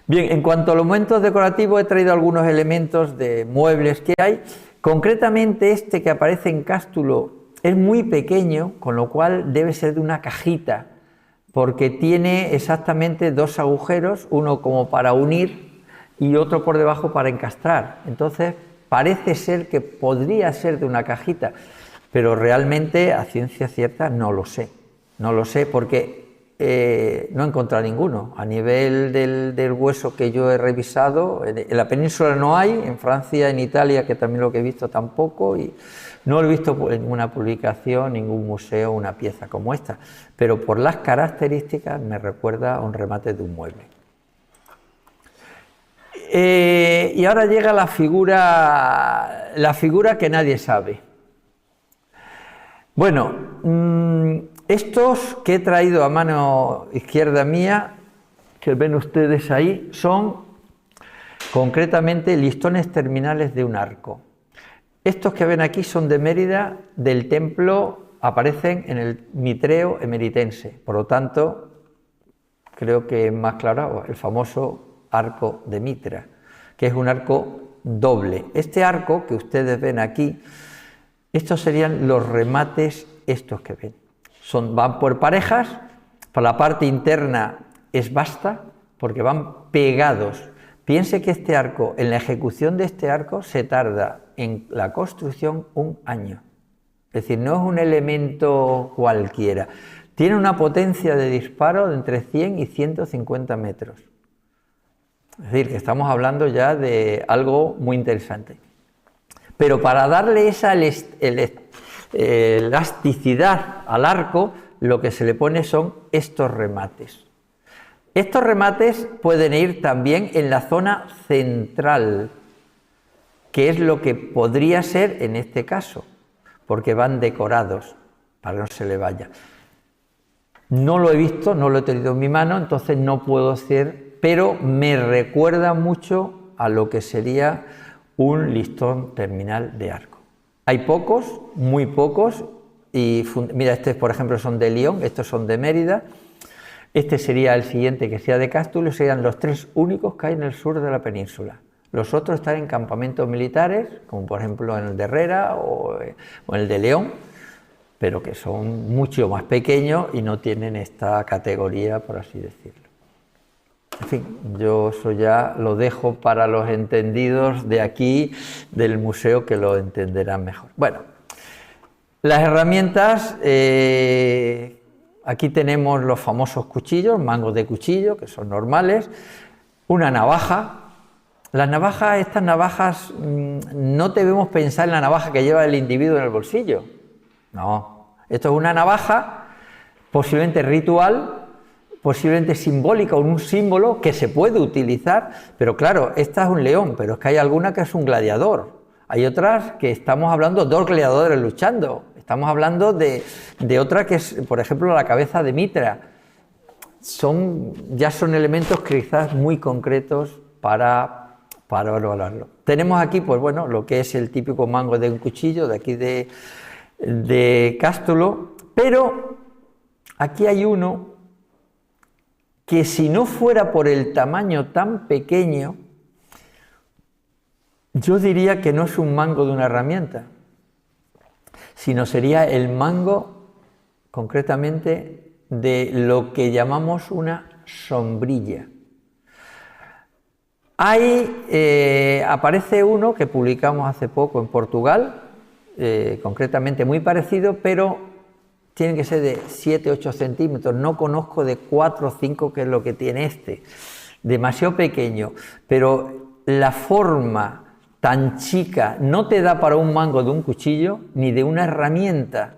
Bien, en cuanto a los momentos decorativos, he traído algunos elementos de muebles que hay. Concretamente este que aparece en Cástulo es muy pequeño, con lo cual debe ser de una cajita, porque tiene exactamente dos agujeros, uno como para unir y otro por debajo para encastrar. Entonces parece ser que podría ser de una cajita, pero realmente a ciencia cierta no lo sé. No lo sé porque no he encontrado ninguno. A nivel del hueso que yo he revisado, en la península no hay, en Francia, en Italia, que también lo que he visto tampoco, y no he visto en ninguna publicación, ningún museo, una pieza como esta, pero por las características me recuerda a un remate de un mueble. Y ahora llega la figura que nadie sabe. Bueno, estos que he traído a mano izquierda mía, que ven ustedes ahí, son concretamente listones terminales de un arco. Estos que ven aquí son de Mérida, del templo, aparecen en el Mitreo emeritense. Por lo tanto, creo que es más claro el famoso arco de Mitra, que es un arco doble. Este arco que ustedes ven aquí, estos serían los remates, estos que ven. Van por parejas, por la parte interna es vasta, porque van pegados. Piense que este arco, en la ejecución de este arco, se tarda en la construcción 1 año. Es decir, no es un elemento cualquiera. Tiene una potencia de disparo de entre 100 y 150 metros. Es decir, que estamos hablando ya de algo muy interesante. Pero para darle esa elasticidad al arco, lo que se le pone son estos remates. Estos remates pueden ir también en la zona central, que es lo que podría ser en este caso, porque van decorados para que no se le vaya. No lo he visto, no lo he tenido en mi mano, entonces no puedo decir, pero me recuerda mucho a lo que sería un listón terminal de arco. Hay pocos, muy pocos, y mira, estos por ejemplo son de León, estos son de Mérida, este sería el siguiente que sea de Cástulo, serían los 3 únicos que hay en el sur de la península. Los otros están en campamentos militares, como por ejemplo en el de Herrera o en el de León, pero que son mucho más pequeños y no tienen esta categoría, por así decirlo. En fin, yo eso ya lo dejo para los entendidos de aquí, del museo, que lo entenderán mejor. Bueno, las herramientas, aquí tenemos los famosos cuchillos, mangos de cuchillo, que son normales, una navaja. Las navajas, estas navajas, no debemos pensar en la navaja que lleva el individuo en el bolsillo. No, esto es una navaja posiblemente ritual, posiblemente simbólica, o un símbolo que se puede utilizar, pero claro, esta es un león, pero es que hay alguna que es un gladiador. Hay otras que estamos hablando de 2 gladiadores luchando. Estamos hablando de otra que es, por ejemplo, la cabeza de Mitra. Ya son elementos quizás muy concretos para valorarlo. Tenemos aquí, pues bueno, lo que es el típico mango de un cuchillo de aquí de Cástulo, pero aquí hay uno que, si no fuera por el tamaño tan pequeño, yo diría que no es un mango de una herramienta, sino sería el mango, concretamente, de lo que llamamos una sombrilla. Aparece uno que publicamos hace poco en Portugal, concretamente muy parecido, pero tiene que ser de 7-8 centímetros. No conozco de 4 o 5, que es lo que tiene este. Demasiado pequeño, pero la forma tan chica no te da para un mango de un cuchillo ni de una herramienta,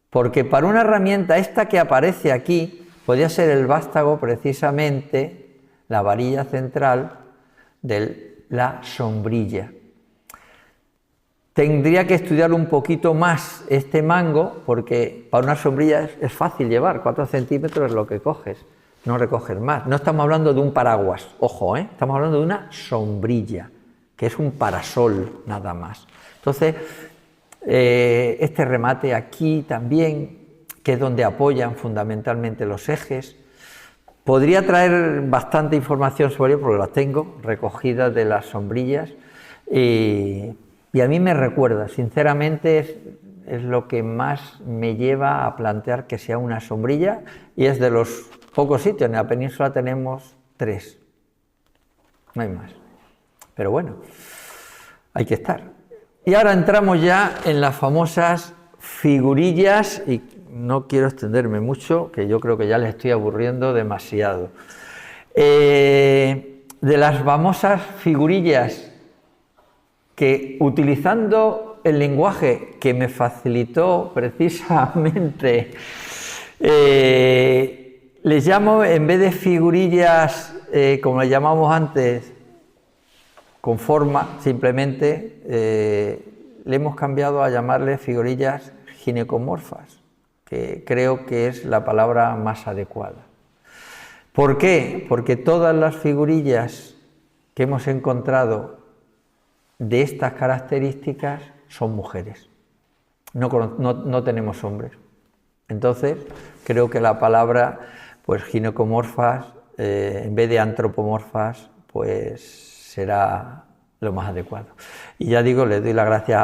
porque para una herramienta, esta que aparece aquí, podría ser el vástago, precisamente la varilla central de la sombrilla. Tendría que estudiar un poquito más este mango, porque para una sombrilla es fácil llevar, 4 centímetros es lo que coges, no recoges más. No estamos hablando de un paraguas, ojo, estamos hablando de una sombrilla, que es un parasol nada más. Entonces, este remate aquí también, que es donde apoyan fundamentalmente los ejes. Podría traer bastante información sobre ello, porque las tengo recogidas de las sombrillas, y a mí me recuerda, sinceramente, es lo que más me lleva a plantear que sea una sombrilla, y es de los pocos sitios. En la península tenemos 3, no hay más, pero bueno, hay que estar. Y ahora entramos ya en las famosas figurillas, y no quiero extenderme mucho, que yo creo que ya les estoy aburriendo demasiado. De las famosas figurillas que, utilizando el lenguaje que me facilitó precisamente, les llamo, en vez de figurillas como las llamamos antes, con forma, simplemente le hemos cambiado a llamarle figurillas ginecomorfas, que creo que es la palabra más adecuada. ¿Por qué? Porque todas las figurillas que hemos encontrado de estas características son mujeres. No tenemos hombres. Entonces, creo que la palabra, pues, ginecomorfas, en vez de antropomorfas, pues será lo más adecuado. Y ya digo, le doy las gracias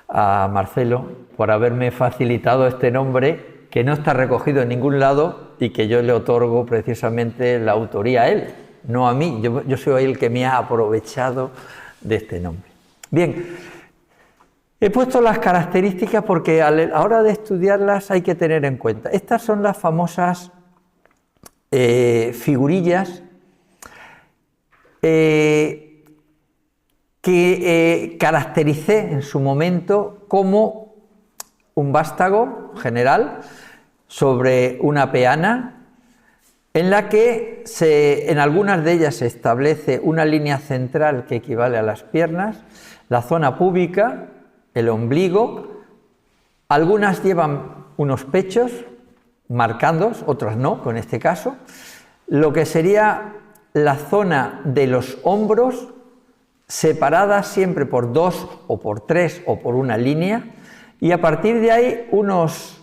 a Marcelo por haberme facilitado este nombre que no está recogido en ningún lado y que yo le otorgo precisamente la autoría a él, no a mí. Yo soy el que me ha aprovechado de este nombre. Bien, he puesto las características porque a la hora de estudiarlas hay que tener en cuenta. Estas son las famosas figurillas que caractericé en su momento como un vástago general sobre una peana, en la que en algunas de ellas se establece una línea central que equivale a las piernas, la zona púbica, el ombligo, algunas llevan unos pechos marcados, otras no, en este caso, lo que sería la zona de los hombros separada siempre por 2 o por 3 o por una línea, y a partir de ahí unas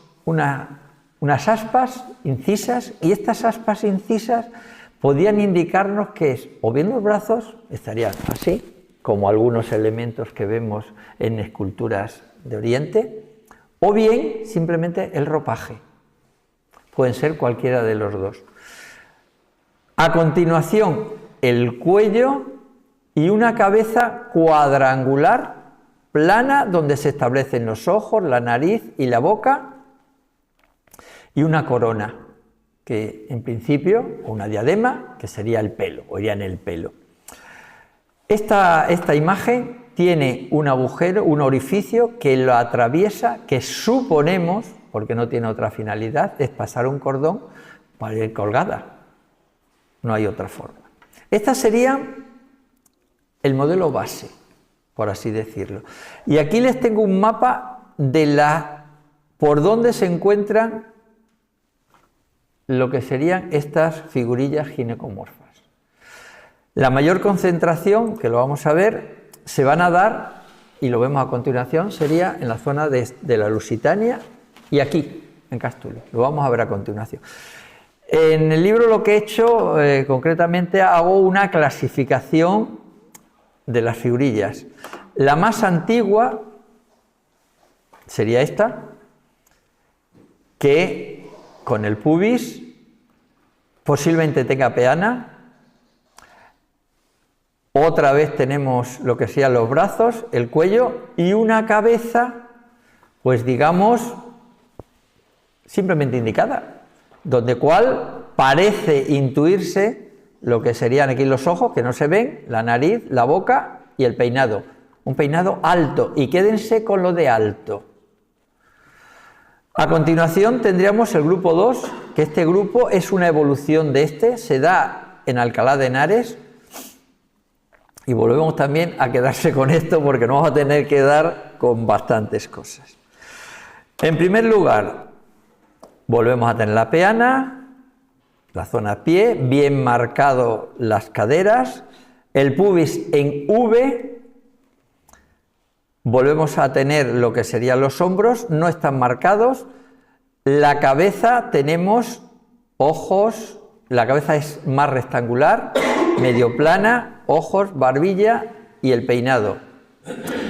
aspas incisas, y estas aspas incisas podían indicarnos que es, o bien los brazos estarían así, como algunos elementos que vemos en esculturas de Oriente, o bien simplemente el ropaje. Pueden ser cualquiera de los dos. A continuación, el cuello y una cabeza cuadrangular, plana, donde se establecen los ojos, la nariz y la boca, y una corona, que en principio, una diadema, que sería el pelo, o iría en el pelo. Esta imagen tiene un agujero, un orificio que lo atraviesa, que suponemos, porque no tiene otra finalidad, es pasar un cordón para ir colgada. No hay otra forma. Esta sería el modelo base, por así decirlo. Y aquí les tengo un mapa de por dónde se encuentran lo que serían estas figurillas ginecomorfas. La mayor concentración, que lo vamos a ver, se van a dar, y lo vemos a continuación, sería en la zona de la Lusitania y aquí, en Cástulo. Lo vamos a ver a continuación. En el libro lo que he hecho, concretamente, hago una clasificación de las figurillas. La más antigua sería esta, que con el pubis posiblemente tenga peana. Otra vez tenemos lo que sean los brazos, el cuello y una cabeza, pues digamos, simplemente indicada, donde cual parece intuirse lo que serían aquí los ojos, que no se ven, la nariz, la boca y el peinado. Un peinado alto, y quédense con lo de alto. A continuación tendríamos el grupo 2, que este grupo es una evolución de se da en Alcalá de Henares, y volvemos también a quedarse con esto porque nos vamos a tener que dar con bastantes cosas. En primer lugar, volvemos a tener la peana, la zona pie, bien marcado las caderas, el pubis en V, volvemos a tener lo que serían los hombros, no están marcados, la cabeza tenemos ojos, la cabeza es más rectangular, medio plana, ojos, barbilla y el peinado.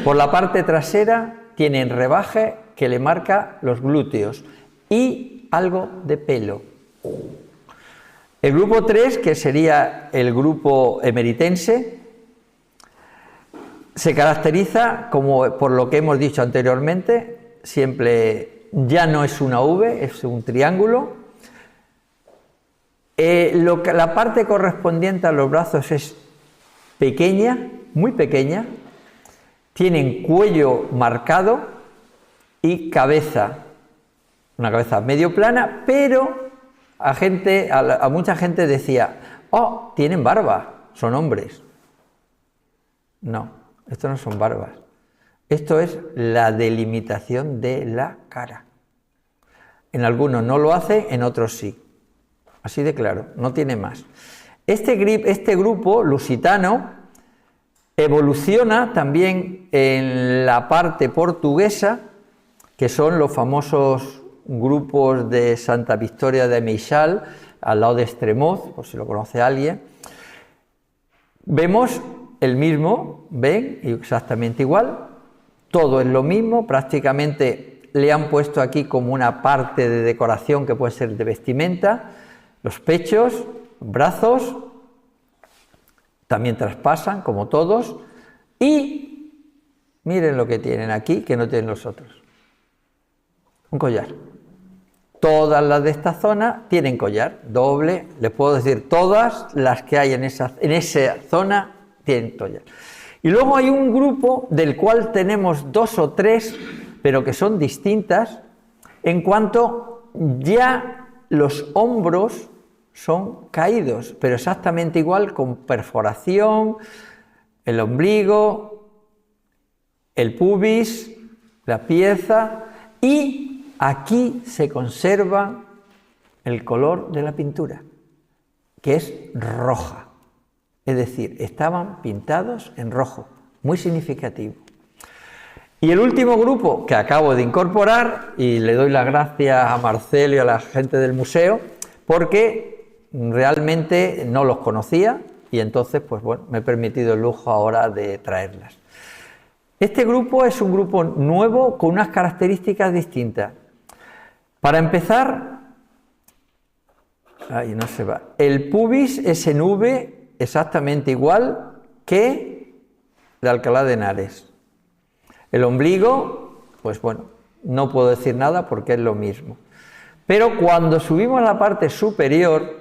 Por la parte trasera tienen rebaje que le marca los glúteos y algo de pelo. El grupo 3, que sería el grupo emeritense, se caracteriza, como por lo que hemos dicho anteriormente, siempre ya no es una V, es un triángulo. La parte correspondiente a los brazos es pequeña, muy pequeña, tienen cuello marcado y cabeza, una cabeza medio plana, pero a mucha gente decía, oh, tienen barba, son hombres. No, esto no son barbas, esto es la delimitación de la cara. En algunos no lo hace, en otros sí. Así de claro, no tiene más. Este grupo lusitano Evoluciona también en la parte portuguesa, que son los famosos grupos de Santa Victoria de Meixal, al lado de Estremoz, por si lo conoce alguien. Vemos el mismo, ven, exactamente igual, todo es lo mismo, prácticamente le han puesto aquí como una parte de decoración que puede ser de vestimenta, los pechos, brazos, también traspasan, como todos, y miren lo que tienen aquí, que no tienen los otros. Un collar. Todas las de esta zona tienen collar, doble, les puedo decir, todas las que hay en esa zona tienen collar. Y luego hay un grupo del cual tenemos 2 o 3, pero que son distintas, en cuanto ya los hombros son caídos, pero exactamente igual, con perforación, el ombligo, el pubis, la pieza, y aquí se conserva el color de la pintura, que es roja. Es decir, estaban pintados en rojo, muy significativo. Y el último grupo que acabo de incorporar, y le doy las gracias a Marcelo y a la gente del museo, porque realmente no los conocía y entonces, pues bueno, me he permitido el lujo ahora de traerlas. Este grupo es un grupo nuevo con unas características distintas. Para empezar, ahí no se va, el pubis es en V exactamente igual que de Alcalá de Henares. El ombligo, pues bueno, no puedo decir nada porque es lo mismo. Pero cuando subimos a la parte superior,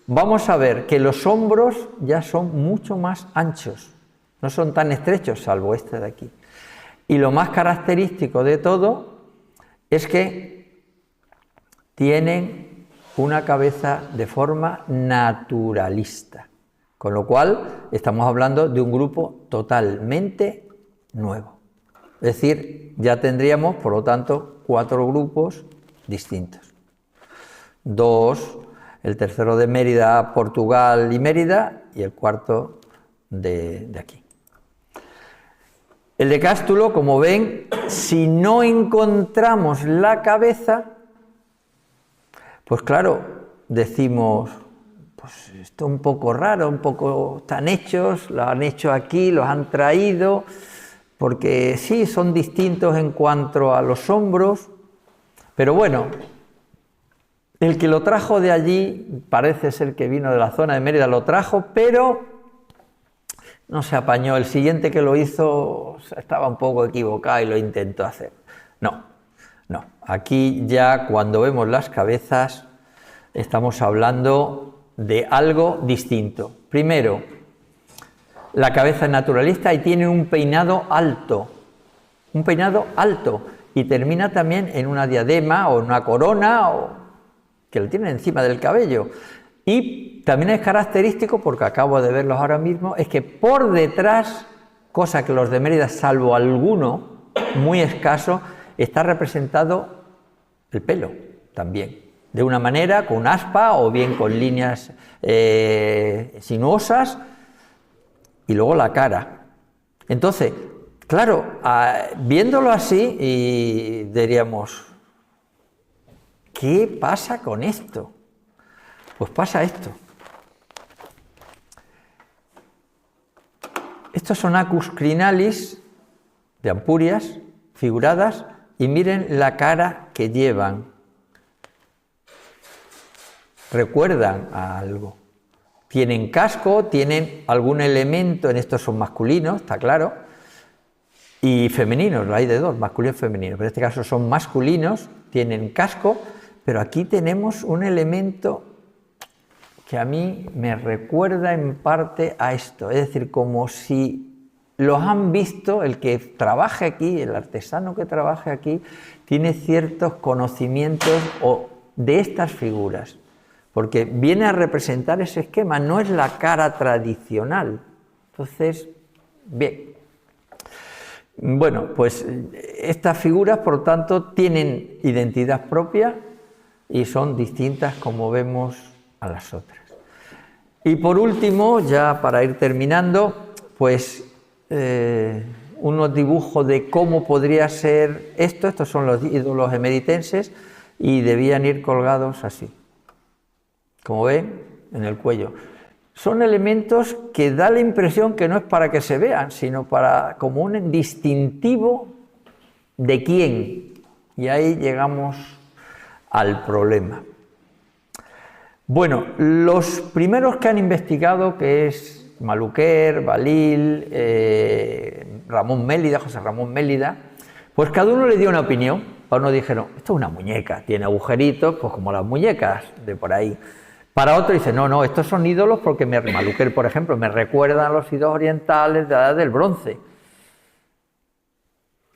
vamos a ver que los hombros ya son mucho más anchos, no son tan estrechos, salvo este de aquí. Y lo más característico de todo es que tienen una cabeza de forma naturalista, con lo cual estamos hablando de un grupo totalmente nuevo. Es decir, ya tendríamos, por lo tanto, 4 grupos distintos. 2, el tercero de Mérida, Portugal y Mérida, y el cuarto de aquí. El de Cástulo, como ven, si no encontramos la cabeza, pues claro, decimos, pues esto es un poco raro, un poco están hechos, lo han hecho aquí, los han traído, porque sí, son distintos en cuanto a los hombros, pero bueno, el que lo trajo de allí, parece ser que vino de la zona de Mérida, lo trajo, pero no se apañó. El siguiente que lo hizo estaba un poco equivocado y lo intentó hacer. No, aquí ya cuando vemos las cabezas estamos hablando de algo distinto. Primero, la cabeza es naturalista y tiene un peinado alto, y termina también en una diadema o en una corona que lo tienen encima del cabello. Y también es característico, porque acabo de verlos ahora mismo, es que por detrás, cosa que los de Mérida, salvo alguno muy escaso, está representado el pelo también, de una manera con aspa o bien con líneas sinuosas, y luego la cara. Entonces, claro, viéndolo así, y diríamos, ¿qué pasa con esto? Pues pasa esto. Estos son acus crinalis de Ampurias figuradas, y miren la cara que llevan. Recuerdan a algo. Tienen casco, tienen algún elemento, en estos son masculinos, está claro, y femeninos, hay de 2, masculino y femenino, pero en este caso son masculinos, tienen casco, pero aquí tenemos un elemento que a mí me recuerda en parte a esto, es decir, como si los han visto, el que trabaje aquí, el artesano que trabaje aquí, tiene ciertos conocimientos de estas figuras, porque viene a representar ese esquema, no es la cara tradicional. Entonces, bien. Bueno, pues estas figuras, por tanto, tienen identidad propia y son distintas, como vemos, a las otras. Y por último, ya para ir terminando, pues unos dibujos de cómo podría ser esto. Estos son los ídolos emeritenses y debían ir colgados así, como ven, en el cuello. Son elementos que da la impresión que no es para que se vean, sino para como un distintivo de quién. Y ahí llegamos al problema. Bueno, los primeros que han investigado, que es Maluquer, Balil, Ramón Mélida, José Ramón Mélida, pues cada uno le dio una opinión. Para uno dijeron, esto es una muñeca, tiene agujeritos, pues como las muñecas de por ahí. Para otro dice, no, estos son ídolos porque Maluquer, por ejemplo, me recuerdan a los ídolos orientales de la Edad del Bronce.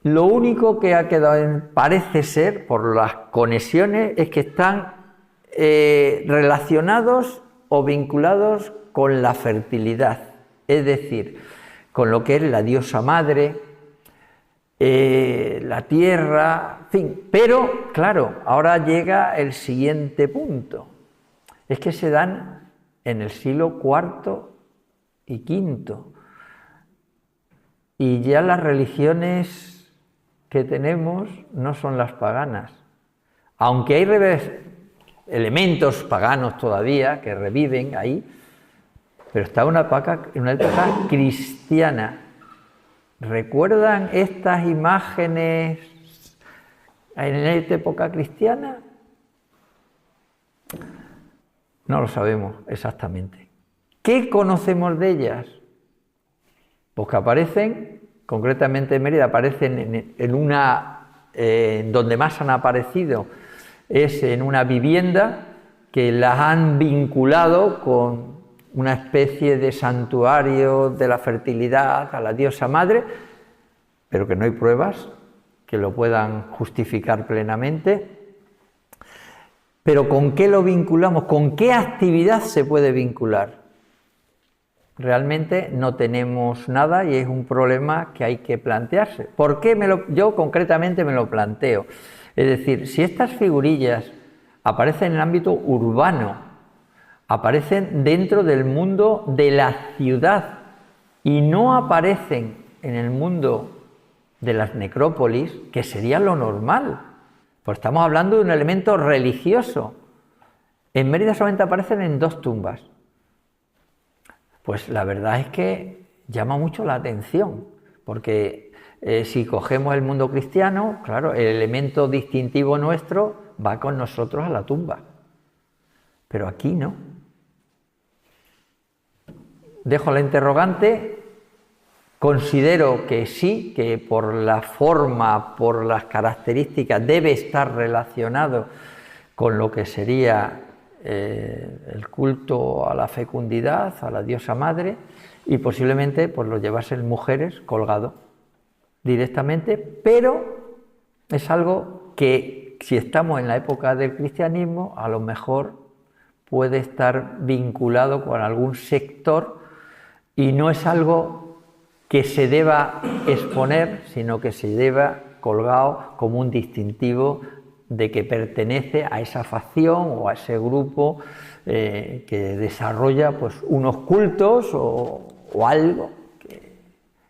Lo único que ha quedado, parece ser, por las conexiones, es que están relacionados o vinculados con la fertilidad, es decir, con lo que es la diosa madre, la tierra, en fin. Pero, claro, ahora llega el siguiente punto. Es que se dan en el siglo IV y V. Y ya las religiones que tenemos no son las paganas. Aunque hay elementos paganos todavía que reviven ahí, pero está en una época cristiana. ¿Recuerdan estas imágenes en esta época cristiana? No lo sabemos exactamente. ¿Qué conocemos de ellas? Pues que aparecen, concretamente en Mérida, aparecen donde más han aparecido es en una vivienda que las han vinculado con una especie de santuario de la fertilidad a la diosa madre, pero que no hay pruebas que lo puedan justificar plenamente. Pero ¿con qué lo vinculamos? ¿Con qué actividad se puede vincular? Realmente no tenemos nada y es un problema que hay que plantearse. ¿Por qué yo concretamente me lo planteo? Es decir, si estas figurillas aparecen en el ámbito urbano, aparecen dentro del mundo de la ciudad y no aparecen en el mundo de las necrópolis, que sería lo normal, pues estamos hablando de un elemento religioso. En Mérida solamente aparecen en 2 tumbas. Pues la verdad es que llama mucho la atención, porque si cogemos el mundo cristiano, claro, el elemento distintivo nuestro va con nosotros a la tumba, pero aquí no. Dejo la interrogante. Considero que sí, que por la forma, por las características, debe estar relacionado con lo que sería el culto a la fecundidad, a la diosa madre, y posiblemente pues lo llevasen mujeres colgado directamente, pero es algo que, si estamos en la época del cristianismo, a lo mejor puede estar vinculado con algún sector y no es algo que se deba exponer, sino que se deba colgado como un distintivo de que pertenece a esa facción o a ese grupo que desarrolla pues unos cultos o algo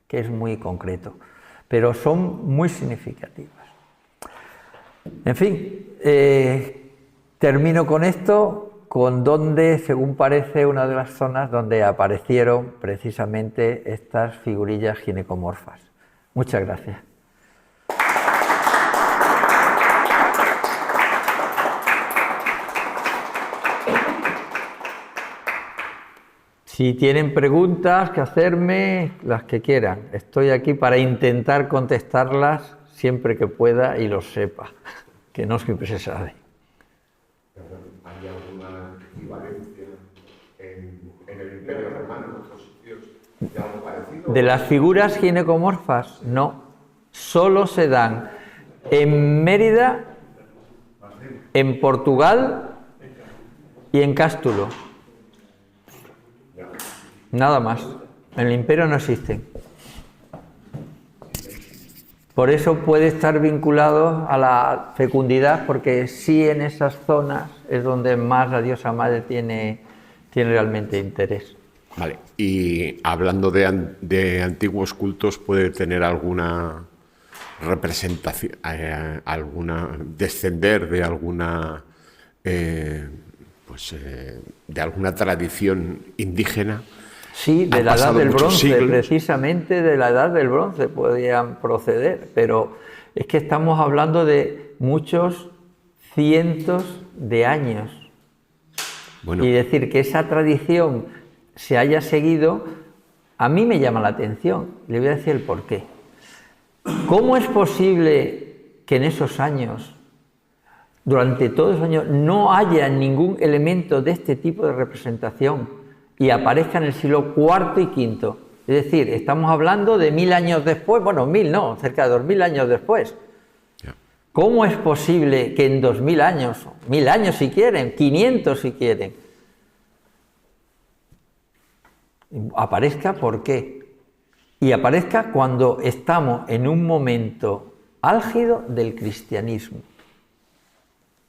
que es muy concreto, pero son muy significativas. En fin, termino con esto, con donde, según parece, una de las zonas donde aparecieron precisamente estas figurillas ginecomorfas. Muchas gracias. Si tienen preguntas que hacerme, las que quieran. Estoy aquí para intentar contestarlas siempre que pueda y lo sepa, que no siempre se sabe. ¿Hay alguna equivalencia en el Imperio Romano, en otros sitios, de algo parecido? De las figuras ginecomorfas, no. Solo se dan en Mérida, en Portugal y en Cástulo. Nada más. En el Imperio no existen. Por eso puede estar vinculado a la fecundidad, porque sí, en esas zonas es donde más la diosa madre tiene realmente interés. Vale, y hablando de antiguos cultos, ¿puede tener alguna representación, descender de alguna, de alguna tradición indígena? Sí, de Han la edad pasado del muchos bronce, siglos. precisamente de la edad del bronce podían proceder, pero es que estamos hablando de muchos cientos de años. Bueno, Y decir que esa tradición se haya seguido, a mí me llama la atención. Le voy a decir el porqué. ¿Cómo es posible que en esos años, durante todos esos años, no haya ningún elemento de este tipo de representación y aparezca en el siglo IV y V? Es decir, estamos hablando de 1000 años después, bueno, 1000 no, cerca de 2000 años después. ¿Cómo es posible que en 2000 años, 1000 años si quieren, 500 si quieren, aparezca? ¿Por qué? Y aparezca cuando estamos en un momento álgido del cristianismo.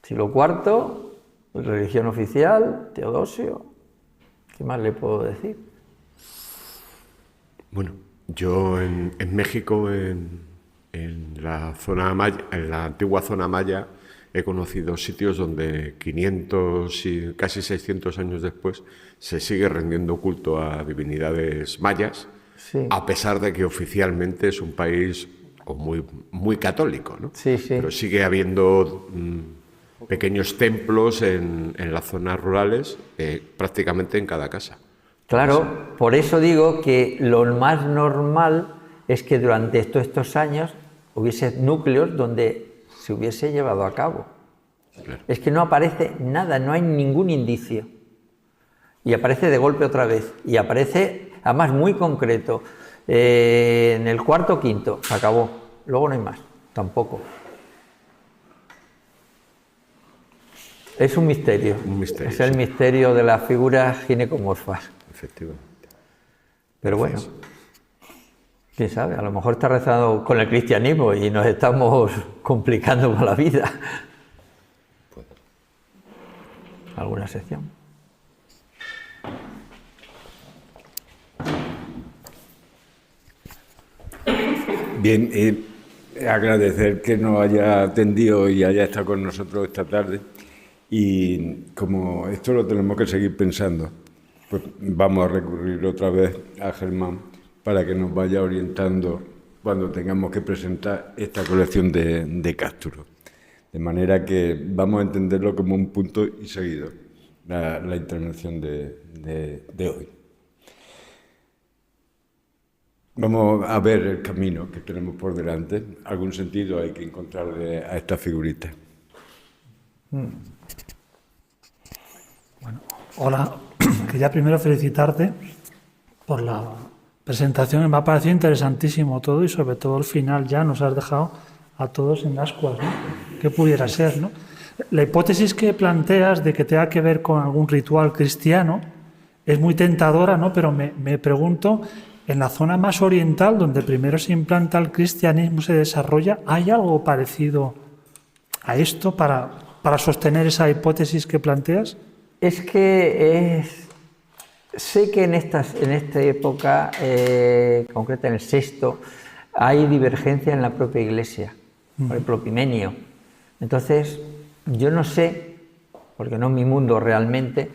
Siglo IV, religión oficial, Teodosio, ¿qué más le puedo decir? bueno, yo en México, en la zona maya, en la antigua zona maya, he conocido sitios donde 500 y casi 600 años después se sigue rendiendo culto a divinidades mayas, Sí. a pesar de que oficialmente es un país muy católico, ¿no? Sí, sí. Pero sigue habiendo pequeños templos en las zonas rurales, prácticamente en cada casa. Claro, por eso digo que lo más normal es que durante todos estos años hubiese núcleos donde se hubiese llevado a cabo. Claro. Es que no aparece nada, no hay ningún indicio. Y aparece de golpe otra vez. Y aparece, además, muy concreto. En el cuarto o quinto, se acabó. Luego no hay más, tampoco. Es un misterio. Un misterio, Es el sí. misterio de las figuras ginecomorfas. Efectivamente. Pero bueno, quién sabe, a lo mejor está rezado con el cristianismo y nos estamos complicando más la vida. ¿Alguna sección? Bien, agradecer que nos haya atendido y haya estado con nosotros esta tarde. Y como esto lo tenemos que seguir pensando, pues vamos a recurrir otra vez a Germán para que nos vaya orientando cuando tengamos que presentar esta colección de Cásturo. De manera que vamos a entenderlo como un punto y seguido, la intervención de hoy. Vamos a ver el camino que tenemos por delante. Algún sentido hay que encontrarle a esta figurita. Bueno, hola. Quería primero felicitarte por la presentación. Me ha parecido interesantísimo todo y sobre todo el final ya nos has dejado a todos en ascuas, ¿no? ¿Qué pudiera ser, no? La hipótesis que planteas de que tenga que ver con algún ritual cristiano es muy tentadora, ¿no? Pero me pregunto, en la zona más oriental, donde primero se implanta el cristianismo, se desarrolla, ¿hay algo parecido a esto para sostener esa hipótesis que planteas? Es que sé que en esta época concreta, en el VI, hay divergencia en la propia Iglesia, por ejemplo, Epimenio. Entonces, yo no sé, porque no es mi mundo realmente,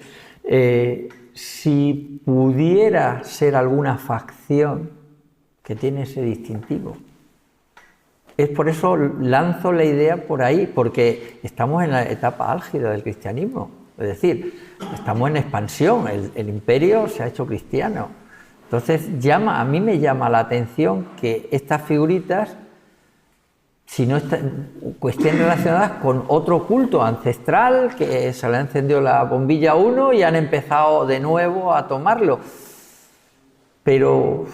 si pudiera ser alguna facción que tiene ese distintivo. Es por eso lanzo la idea por ahí, porque estamos en la etapa álgida del cristianismo. Es decir, estamos en expansión, el imperio se ha hecho cristiano. Entonces, a mí me llama la atención que estas figuritas, si no estén relacionadas con otro culto ancestral, que se le ha encendido la bombilla a uno y han empezado de nuevo a tomarlo. Pero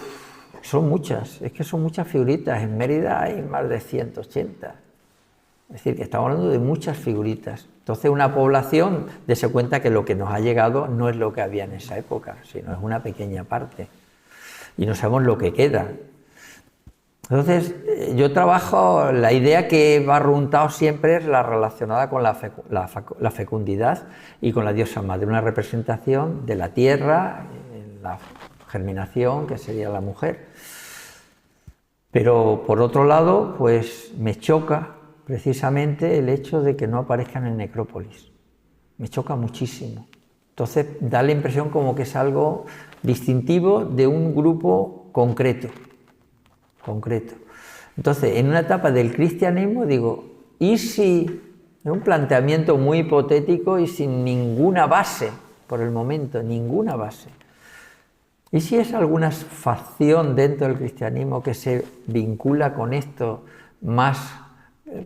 son muchas, es que son muchas figuritas. En Mérida hay más de 180. Es decir, que estamos hablando de muchas figuritas. Entonces, una población, dése cuenta que lo que nos ha llegado no es lo que había en esa época, sino es una pequeña parte. Y no sabemos lo que queda. Entonces, yo trabajo, la idea que va arruntado siempre es la relacionada con la fecundidad y con la diosa madre, una representación de la tierra, la germinación, que sería la mujer. Pero por otro lado, pues me choca precisamente el hecho de que no aparezcan en necrópolis. Me choca muchísimo. Entonces da la impresión como que es algo distintivo de un grupo concreto. Entonces, en una etapa del cristianismo digo, ¿y si, es un planteamiento muy hipotético y sin ninguna base, por el momento, ninguna base? ¿Y si es alguna facción dentro del cristianismo que se vincula con esto más,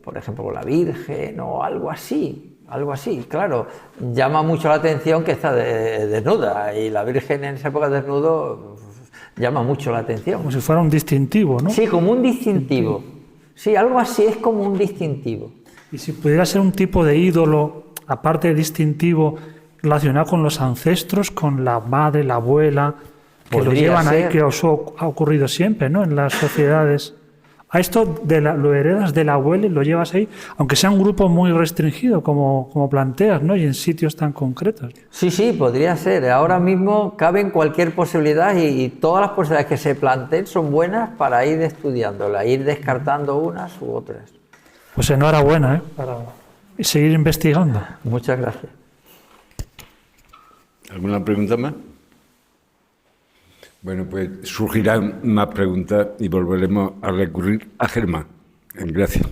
por ejemplo, con la Virgen o algo así? Algo así, claro, llama mucho la atención que está desnuda y la Virgen en esa época desnudo llama mucho la atención. Como si fuera un distintivo, ¿no? Sí, como un distintivo. Sí, algo así es como un distintivo. Y si pudiera ser un tipo de ídolo, aparte de distintivo, relacionado con los ancestros, con la madre, la abuela, que lo Podría llevan ahí, ser. que os ha ocurrido siempre, ¿no? En las sociedades. A esto lo heredas del abuelo y lo llevas ahí, aunque sea un grupo muy restringido, como planteas, ¿no? Y en sitios tan concretos. Sí, podría ser. Ahora mismo cabe cualquier posibilidad y todas las posibilidades que se planteen son buenas para ir estudiándolas, ir descartando unas u otras. Pues enhorabuena, ¿eh? Para seguir investigando. Muchas gracias. ¿Alguna pregunta más? Bueno, pues surgirán más preguntas y volveremos a recurrir a Germán. Gracias.